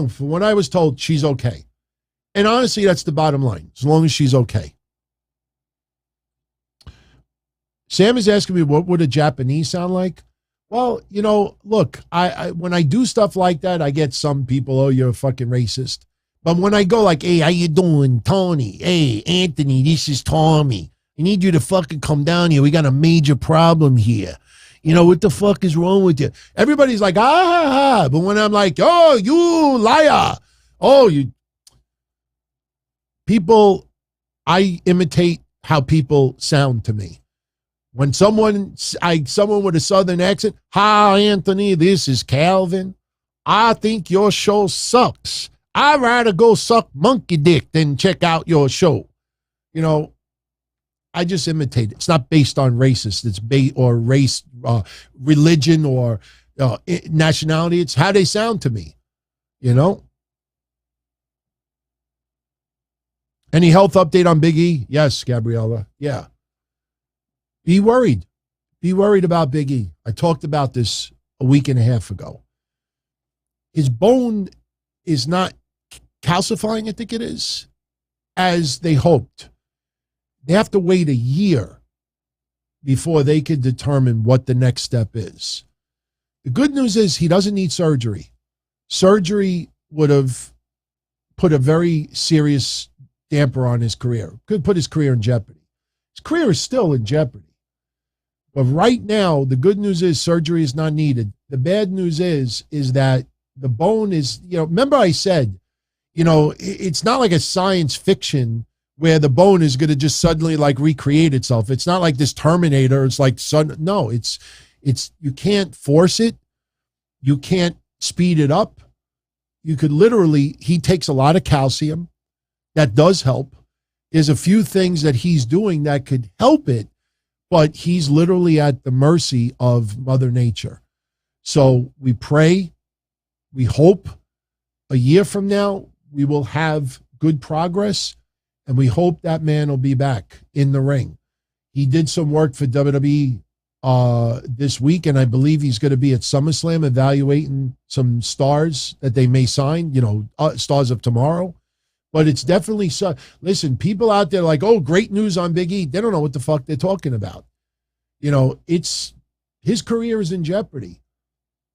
From what I was told, she's okay. And honestly, that's the bottom line, as long as she's okay. Sam is asking me, what would a Japanese sound like? Well, look, I when I do stuff like that, I get some people, oh, you're a fucking racist. But when I go like, hey, how you doing, Tony? Hey, Anthony, this is Tommy. I need you to fucking come down here. We got a major problem here. What the fuck is wrong with you? Everybody's like, ah. But when I'm like, oh, you liar. Oh, you. People, I imitate how people sound to me. When someone with a southern accent, hi, Anthony, this is Calvin. I think your show sucks. I'd rather go suck monkey dick than check out your show. I just imitate it. It's not based on racist. It's or race, religion, or nationality. It's how they sound to me. Any health update on Big E? Yes, Gabriella. Yeah. Be worried. Be worried about Big E. I talked about this a week and a half ago. His bone is not calcifying, I think it is, as they hoped. They have to wait a year before they can determine what the next step is. The good news is he doesn't need surgery. Surgery would have put a very serious damper on his career. Could put his career in jeopardy. His career is still in jeopardy. But right now, the good news is surgery is not needed. The bad news is that the bone is, remember I said, it's not like a science fiction where the bone is going to just suddenly like recreate itself. It's not like this Terminator. It's like, no, it's, you can't force it. You can't speed it up. You could literally, he takes a lot of calcium. That does help. There's a few things that he's doing that could help it, but he's literally at the mercy of Mother Nature. So we pray, we hope a year from now we will have good progress, and we hope that man will be back in the ring. He did some work for WWE this week, and I believe he's going to be at SummerSlam evaluating some stars that they may sign, stars of tomorrow. But it's definitely so. Listen, people out there like, oh, great news on Big E. They don't know what the fuck they're talking about. It's his career is in jeopardy.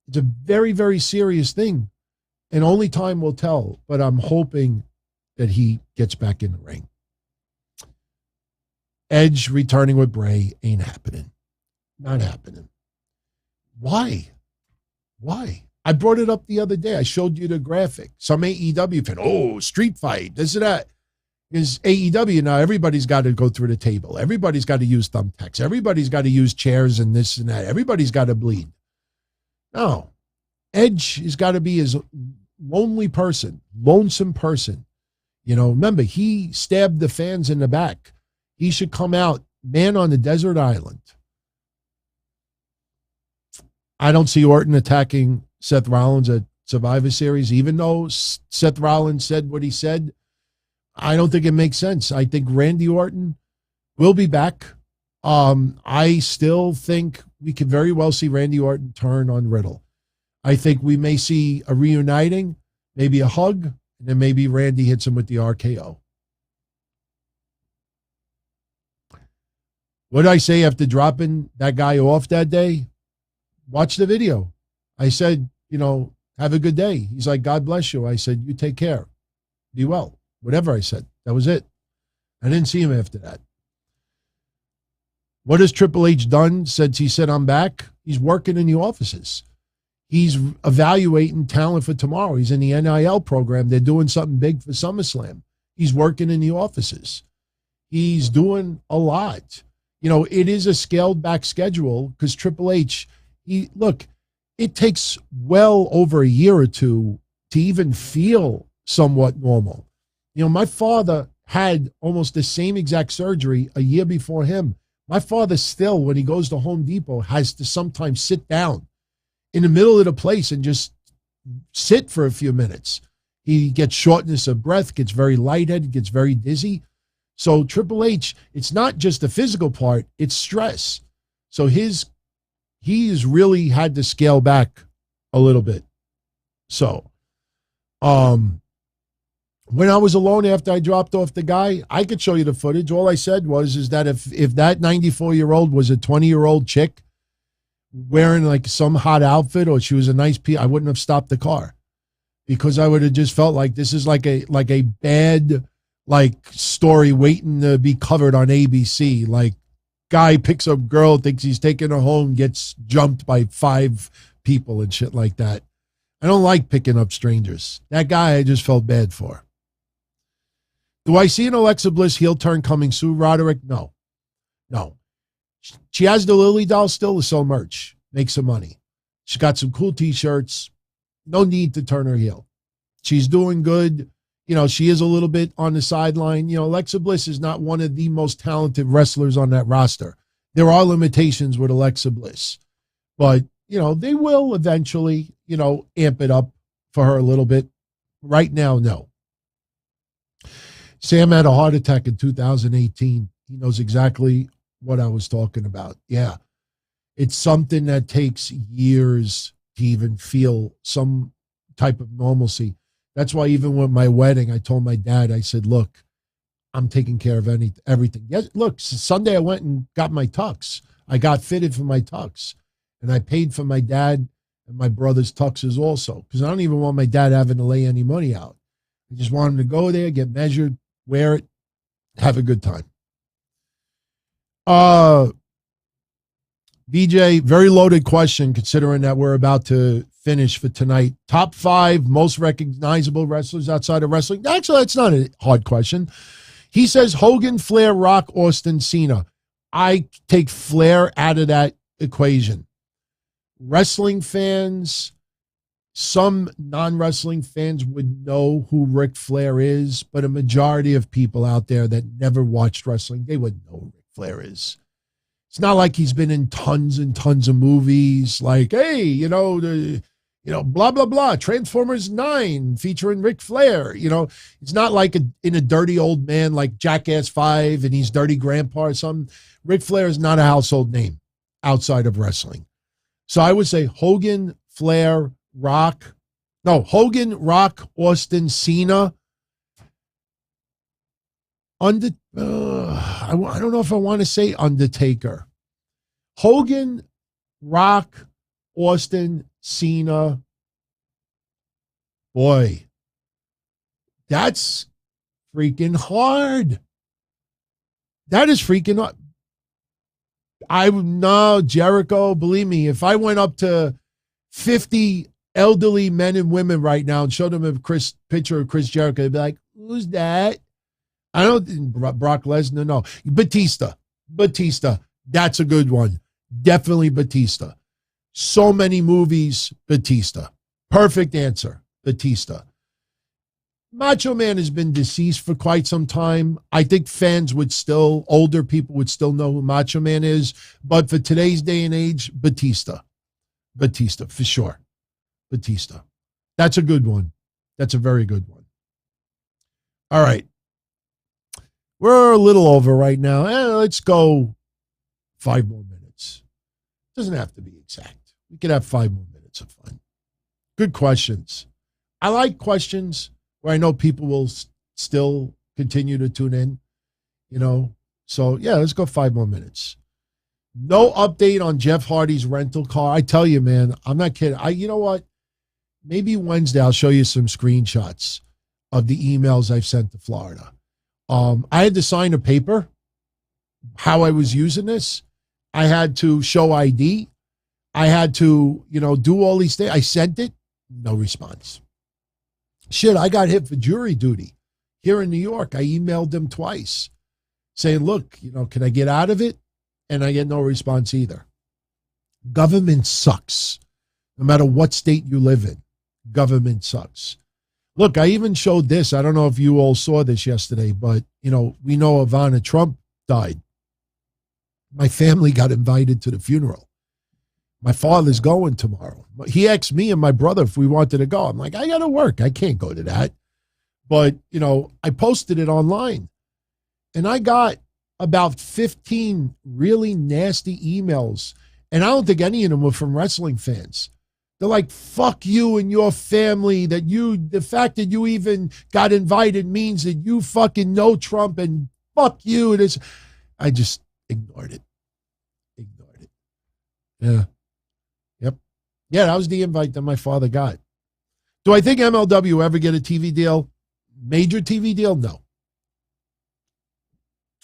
It's a very, very serious thing, and only time will tell. But I'm hoping that he gets back in the ring. Edge returning with Bray ain't happening. Not happening. Why? I brought it up the other day. I showed you the graphic. Some AEW fan, street fight, this and that. Because AEW now, everybody's got to go through the table. Everybody's got to use thumbtacks. Everybody's got to use chairs and this and that. Everybody's got to bleed. No. Edge has got to be his lonesome person. Remember, he stabbed the fans in the back. He should come out, man on the desert island. I don't see Orton attacking Seth Rollins at Survivor Series, even though Seth Rollins said what he said. I don't think it makes sense. I think Randy Orton will be back. I still think we could very well see Randy Orton turn on Riddle. I think we may see a reuniting, maybe a hug, and then maybe Randy hits him with the RKO. What did I say after dropping that guy off that day? Watch the video. I said, have a good day. He's like, God bless you. I said, you take care. Be well. Whatever I said. That was it. I didn't see him after that. What has Triple H done since he said I'm back? He's working in the offices. He's evaluating talent for tomorrow. He's in the NIL program. They're doing something big for SummerSlam. He's working in the offices. He's doing a lot. It is a scaled back schedule because Triple H, it takes well over a year or two to even feel somewhat normal. My father had almost the same exact surgery a year before him. My father still, when he goes to Home Depot, has to sometimes sit down in the middle of the place and just sit for a few minutes. He gets shortness of breath, gets very lightheaded, gets very dizzy. So Triple H, it's not just the physical part, it's stress. So he's really had to scale back a little bit. So, when I was alone after I dropped off the guy, I could show you the footage. All I said is that if that 94-year-old was a 20-year-old chick wearing like some hot outfit or she was a nice I wouldn't have stopped the car because I would have just felt like this is like a bad story waiting to be covered on ABC. Like guy picks up girl, thinks he's taking her home, gets jumped by 5 people and shit like that. I don't like picking up strangers. That guy I just felt bad for. Do I see an Alexa Bliss heel turn coming soon, Roderick? No. She has the Lily doll still to sell merch, make some money. She's got some cool T-shirts. No need to turn her heel. She's doing good. She is a little bit on the sideline. Alexa Bliss is not one of the most talented wrestlers on that roster. There are limitations with Alexa Bliss. But, they will eventually, amp it up for her a little bit. Right now, no. Sam had a heart attack in 2018. He knows exactly what I was talking about. Yeah. It's something that takes years to even feel some type of normalcy. That's why even with my wedding, I told my dad, I said, look, I'm taking care of everything. Yes, look, Sunday I went and got my tux. I got fitted for my tux. And I paid for my dad and my brother's tuxes also, because I don't even want my dad having to lay any money out. I just want him to go there, get measured, wear it, have a good time. BJ, very loaded question considering that we're about to finish for tonight. Top 5 most recognizable wrestlers outside of wrestling. Actually, that's not a hard question. He says Hogan, Flair, Rock, Austin, Cena. I take Flair out of that equation. Wrestling fans, some non-wrestling fans would know who Ric Flair is, but a majority of people out there that never watched wrestling, they wouldn't know who Ric Flair is. It's not like he's been in tons and tons of movies like, hey, blah, blah, blah, Transformers 9 featuring Ric Flair. It's not like in a dirty old man like Jackass 5 and he's Dirty Grandpa or something. Ric Flair is not a household name outside of wrestling. So I would say Hogan, Flair, Rock, Austin, Cena. I don't know if I want to say Undertaker. Hogan, Rock, Austin, Cena. Boy, that's freaking hard. That is freaking hard. Jericho, believe me, if I went up to 50 elderly men and women right now and showed them a picture of Chris Jericho, they'd be like, who's that? I don't, Brock Lesnar, no. Batista, that's a good one. Definitely Batista. So many movies, Batista. Perfect answer, Batista. Macho Man has been deceased for quite some time. I think older people would still know who Macho Man is. But for today's day and age, Batista. Batista, for sure. Batista. That's a good one. That's a very good one. All right. We're a little over right now. Let's go 5 more minutes. Doesn't have to be exact. We could have 5 more minutes of fun. Good questions. I like questions where I know people will still continue to tune in, So, yeah, let's go 5 more minutes. No update on Jeff Hardy's rental car. I tell you, man, I'm not kidding. You know what? Maybe Wednesday I'll show you some screenshots of the emails I've sent to Florida. I had to sign a paper, how I was using this. I had to show ID. I had to, do all these things. I sent it. No response. Shit, I got hit for jury duty here in New York. I emailed them twice saying, look, can I get out of it? And I get no response either. Government sucks. No matter what state you live in, government sucks. Look, I even showed this. I don't know if you all saw this yesterday, but, we know Ivana Trump died. My family got invited to the funeral. My father's going tomorrow. He asked me and my brother if we wanted to go. I'm like, I got to work. I can't go to that. But, I posted it online. And I got about 15 really nasty emails. And I don't think any of them were from wrestling fans. They're like, fuck you and your family. The fact that you even got invited means that you fucking know Trump and fuck you. I just ignored it. Yeah. Yep. Yeah, that was the invite that my father got. Do I think MLW will ever get a TV deal? Major TV deal? No.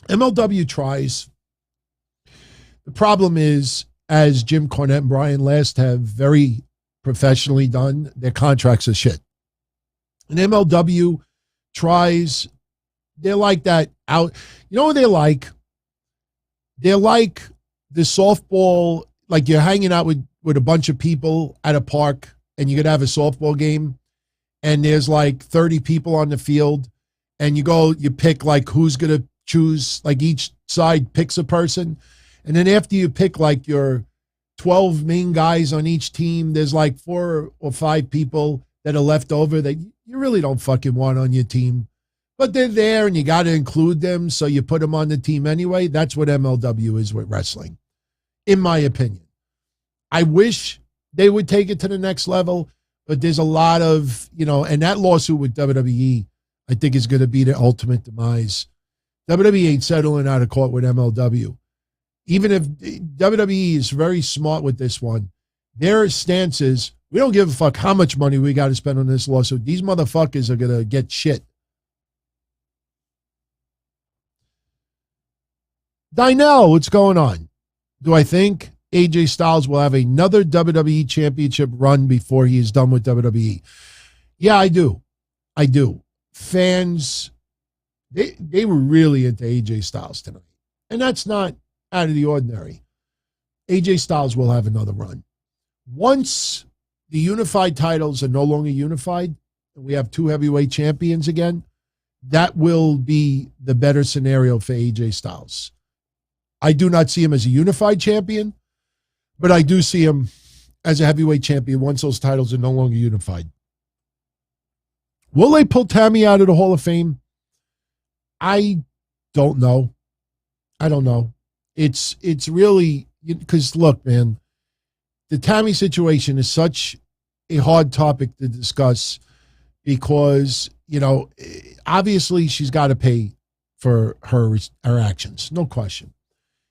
MLW tries. The problem is, as Jim Cornette and Brian Last have very professionally done, their contracts are shit. And MLW tries, they're like that out. You know what they're like? They're like the softball, like you're hanging out with a bunch of people at a park and you're going to have a softball game and there's like 30 people on the field and you pick like who's going to choose, like each side picks a person. And then after you pick like your 12 main guys on each team, there's like 4 or 5 people that are left over that you really don't fucking want on your team. But they're there and you got to include them, so you put them on the team anyway. That's what MLW is with wrestling, in my opinion. I wish they would take it to the next level, but there's a lot of, and that lawsuit with WWE, I think is going to be the ultimate demise. WWE ain't settling out of court with MLW. Even if WWE is very smart with this one, their stance is, We don't give a fuck how much money we got to spend on this lawsuit. These motherfuckers are going to get shit. Dynel, what's going on? Do I think AJ Styles will have another WWE Championship run before he is done with WWE? Yeah, I do. I do. Fans, they were really into AJ Styles tonight. And that's not out of the ordinary. AJ Styles will have another run. Once the unified titles are no longer unified, and we have two heavyweight champions again, that will be the better scenario for AJ Styles. I do not see him as a unified champion, but I do see him as a heavyweight champion once those titles are no longer unified. Will they pull Tammy out of the Hall of Fame? I don't know. I don't know. It's really, because look, man, the Tammy situation is such a hard topic to discuss because, obviously she's got to pay for her actions. No question.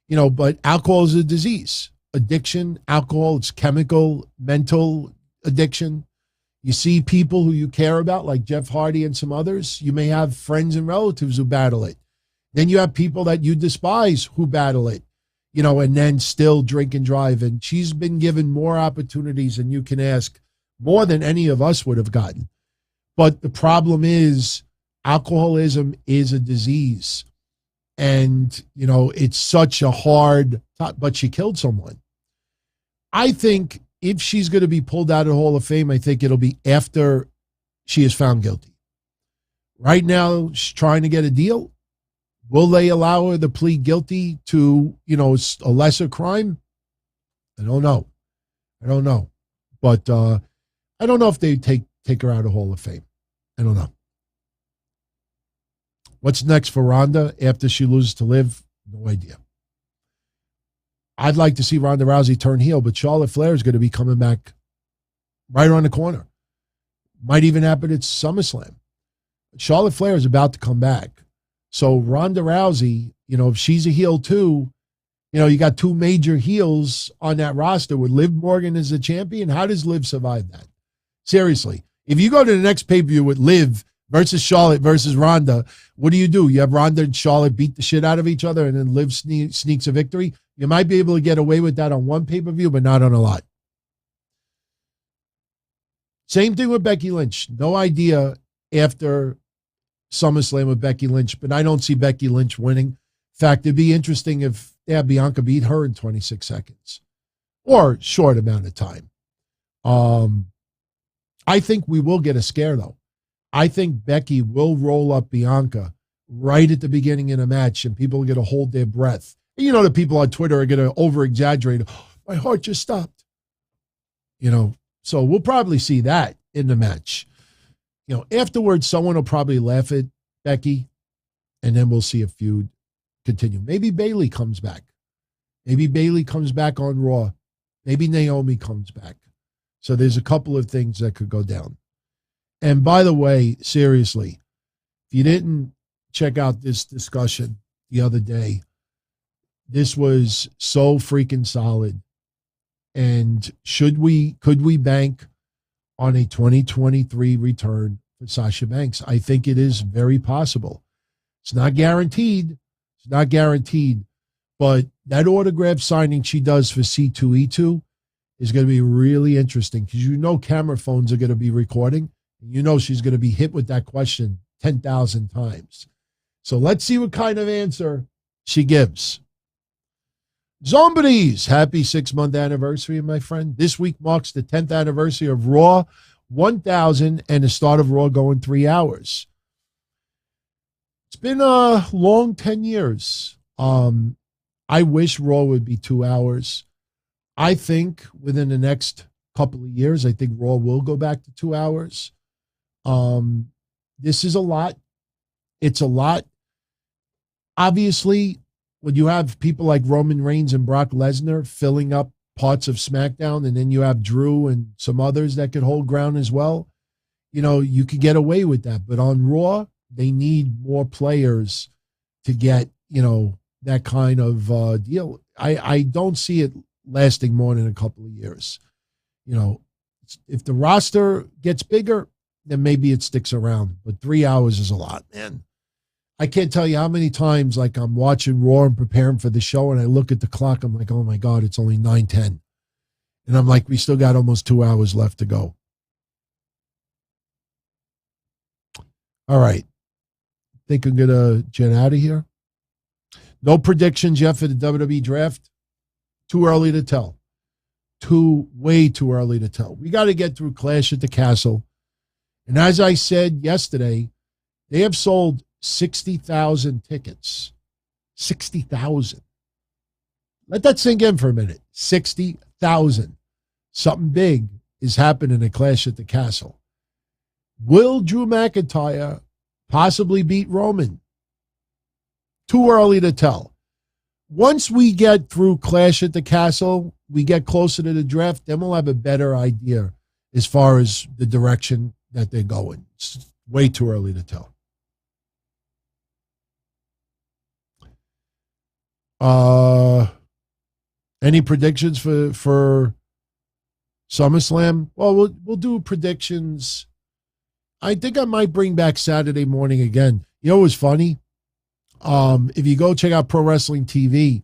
But alcohol is a disease. Addiction, alcohol, it's chemical, mental addiction. You see people who you care about, like Jeff Hardy and some others. You may have friends and relatives who battle it. Then you have people that you despise who battle it, and then still drink and drive. And she's been given more opportunities than you can ask, more than any of us would have gotten. But the problem is alcoholism is a disease. And, it's such a hard, but she killed someone. I think if she's going to be pulled out of the Hall of Fame, I think it'll be after she is found guilty. Right now, she's trying to get a deal. Will they allow her to plead guilty to, a lesser crime? I don't know. But I don't know if they take her out of the Hall of Fame. I don't know. What's next for Ronda after she loses to Liv? No idea. I'd like to see Ronda Rousey turn heel, but Charlotte Flair is going to be coming back right around the corner. Might even happen at SummerSlam. Charlotte Flair is about to come back. So Ronda Rousey, if she's a heel too, you got two major heels on that roster with Liv Morgan as the champion. How does Liv survive that? Seriously. If you go to the next pay-per-view with Liv versus Charlotte versus Ronda, what do? You have Ronda and Charlotte beat the shit out of each other and then Liv sneaks a victory. You might be able to get away with that on one pay-per-view, but not on a lot. Same thing with Becky Lynch. No idea after SummerSlam with Becky Lynch, but I don't see Becky Lynch winning. In fact, it'd be interesting if Bianca beat her in 26 seconds or short amount of time. I think we will get a scare, though. I think Becky will roll up Bianca right at the beginning of the match, and people are going to hold their breath. And the people on Twitter are going to over-exaggerate. Oh, my heart just stopped. So we'll probably see that in the match. Afterwards, someone will probably laugh at Becky, and then we'll see a feud continue. Maybe Bayley comes back. Maybe Bayley comes back on Raw. Maybe Naomi comes back. So there's a couple of things that could go down. And by the way, seriously, if you didn't check out this discussion the other day, this was so freaking solid. And could we bank on a 2023 return for Sasha Banks? I think it is very possible. It's not guaranteed. But that autograph signing she does for C2E2 is going to be really interesting because camera phones are going to be recording. And she's going to be hit with that question 10,000 times. So let's see what kind of answer she gives. Zombies, happy 6-month anniversary, my friend. This week marks the 10th anniversary of Raw 1000 and the start of Raw going 3 hours. It's been a long 10 years. I wish Raw would be 2 hours. I think within the next couple of years, I think Raw will go back to 2 hours. This is a lot. It's a lot. Obviously, when you have people like Roman Reigns and Brock Lesnar filling up parts of SmackDown, and then you have Drew and some others that could hold ground as well, you could get away with that. But on Raw, they need more players to get, that kind of deal. I don't see it lasting more than a couple of years. If the roster gets bigger, then maybe it sticks around. But 3 hours is a lot, man. I can't tell you how many times, like, I'm watching Raw and preparing for the show, and I look at the clock. I'm like, oh, my God, it's only 9:10. And I'm like, we still got almost 2 hours left to go. All right. Think I'm going to get out of here. No predictions yet for the WWE draft. Too early to tell. Way too early to tell. We got to get through Clash at the Castle. And as I said yesterday, they have sold 60,000 tickets. 60,000. Let that sink in for a minute. 60,000. Something big is happening at Clash at the Castle. Will Drew McIntyre possibly beat Roman? Too early to tell. Once we get through Clash at the Castle, we get closer to the draft, then we'll have a better idea as far as the direction that they're going. It's way too early to tell. Any predictions for SummerSlam? Well, we'll do predictions. I think I might bring back Saturday morning again. You know what was funny? If you go check out Pro Wrestling TV,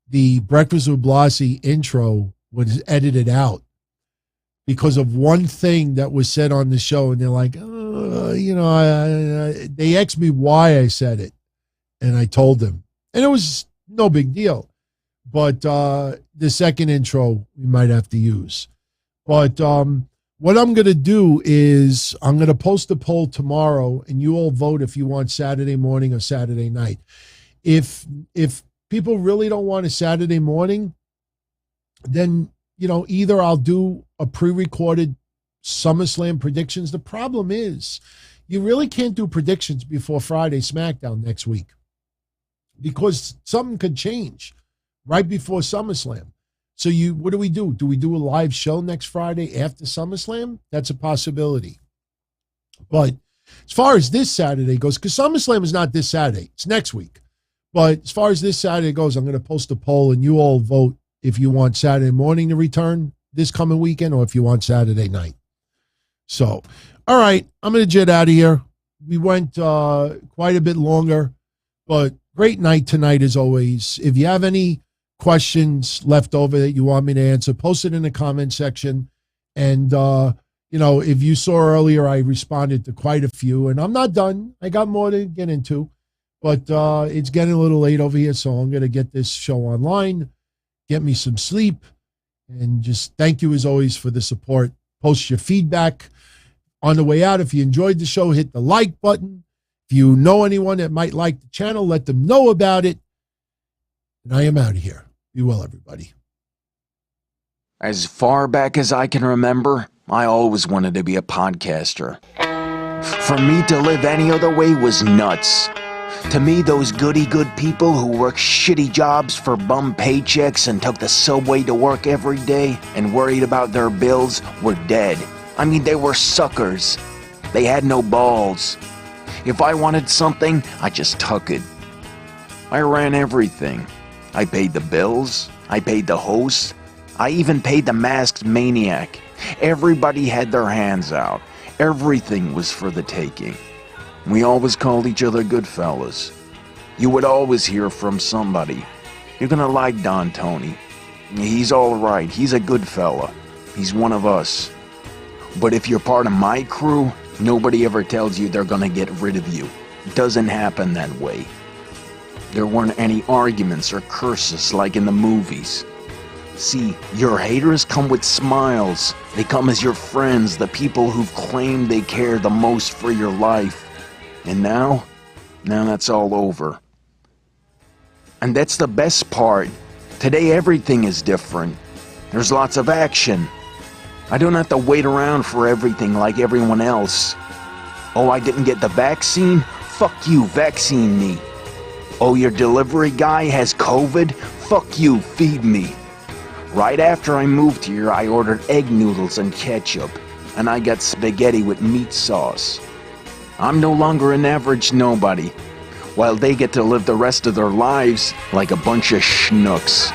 the Breakfast with Blassie intro was edited out because of one thing that was said on the show. And they're like, they asked me why I said it. And I told them. And it was no big deal. But the second intro we might have to use. But what I'm going to do is I'm going to post a poll tomorrow, and you all vote if you want Saturday morning or Saturday night. If people really don't want a Saturday morning, then, either I'll do a pre-recorded SummerSlam predictions. The problem is you really can't do predictions before Friday SmackDown next week because something could change right before SummerSlam. So what do? Do we do a live show next Friday after SummerSlam? That's a possibility. But as far as this Saturday goes, because SummerSlam is not this Saturday, it's next week. But as far as this Saturday goes, I'm going to post a poll and you all vote if you want Saturday morning to return this coming weekend or if you want Saturday night. So, all right, I'm going to jet out of here. We went quite a bit longer, but great night tonight as always. If you have any questions left over that you want me to answer, post it in the comment section. And, if you saw earlier, I responded to quite a few. And I'm not done. I got more to get into. But it's getting a little late over here, so I'm going to get this show online, get me some sleep, and just thank you as always for the support. Post your feedback on the way out. If you enjoyed the show, hit the like button. If you know anyone that might like the channel, let them know about it. And I am out of here. Be well, everybody. As far back as I can remember, I always wanted to be a podcaster. For me to live any other way was nuts. To me, those goody-good people who worked shitty jobs for bum paychecks and took the subway to work every day and worried about their bills were dead. I mean, they were suckers. They had no balls. If I wanted something, I just took it. I ran everything. I paid the bills. I paid the host. I even paid the masked maniac. Everybody had their hands out. Everything was for the taking. We always called each other good fellas. You would always hear from somebody. You're gonna like Don Tony. He's alright. He's a good fella. He's one of us. But if you're part of my crew, nobody ever tells you they're gonna get rid of you. It doesn't happen that way. There weren't any arguments or curses like in the movies. See, your haters come with smiles. They come as your friends, the people who've claimed they care the most for your life. And now that's all over. And that's the best part. Today everything is different. There's lots of action. I don't have to wait around for everything like everyone else. Oh, I didn't get the vaccine? Fuck you, vaccine me. Oh, your delivery guy has COVID? Fuck you, feed me. Right after I moved here, I ordered egg noodles and ketchup, and I got spaghetti with meat sauce. I'm no longer an average nobody, while they get to live the rest of their lives like a bunch of schnooks.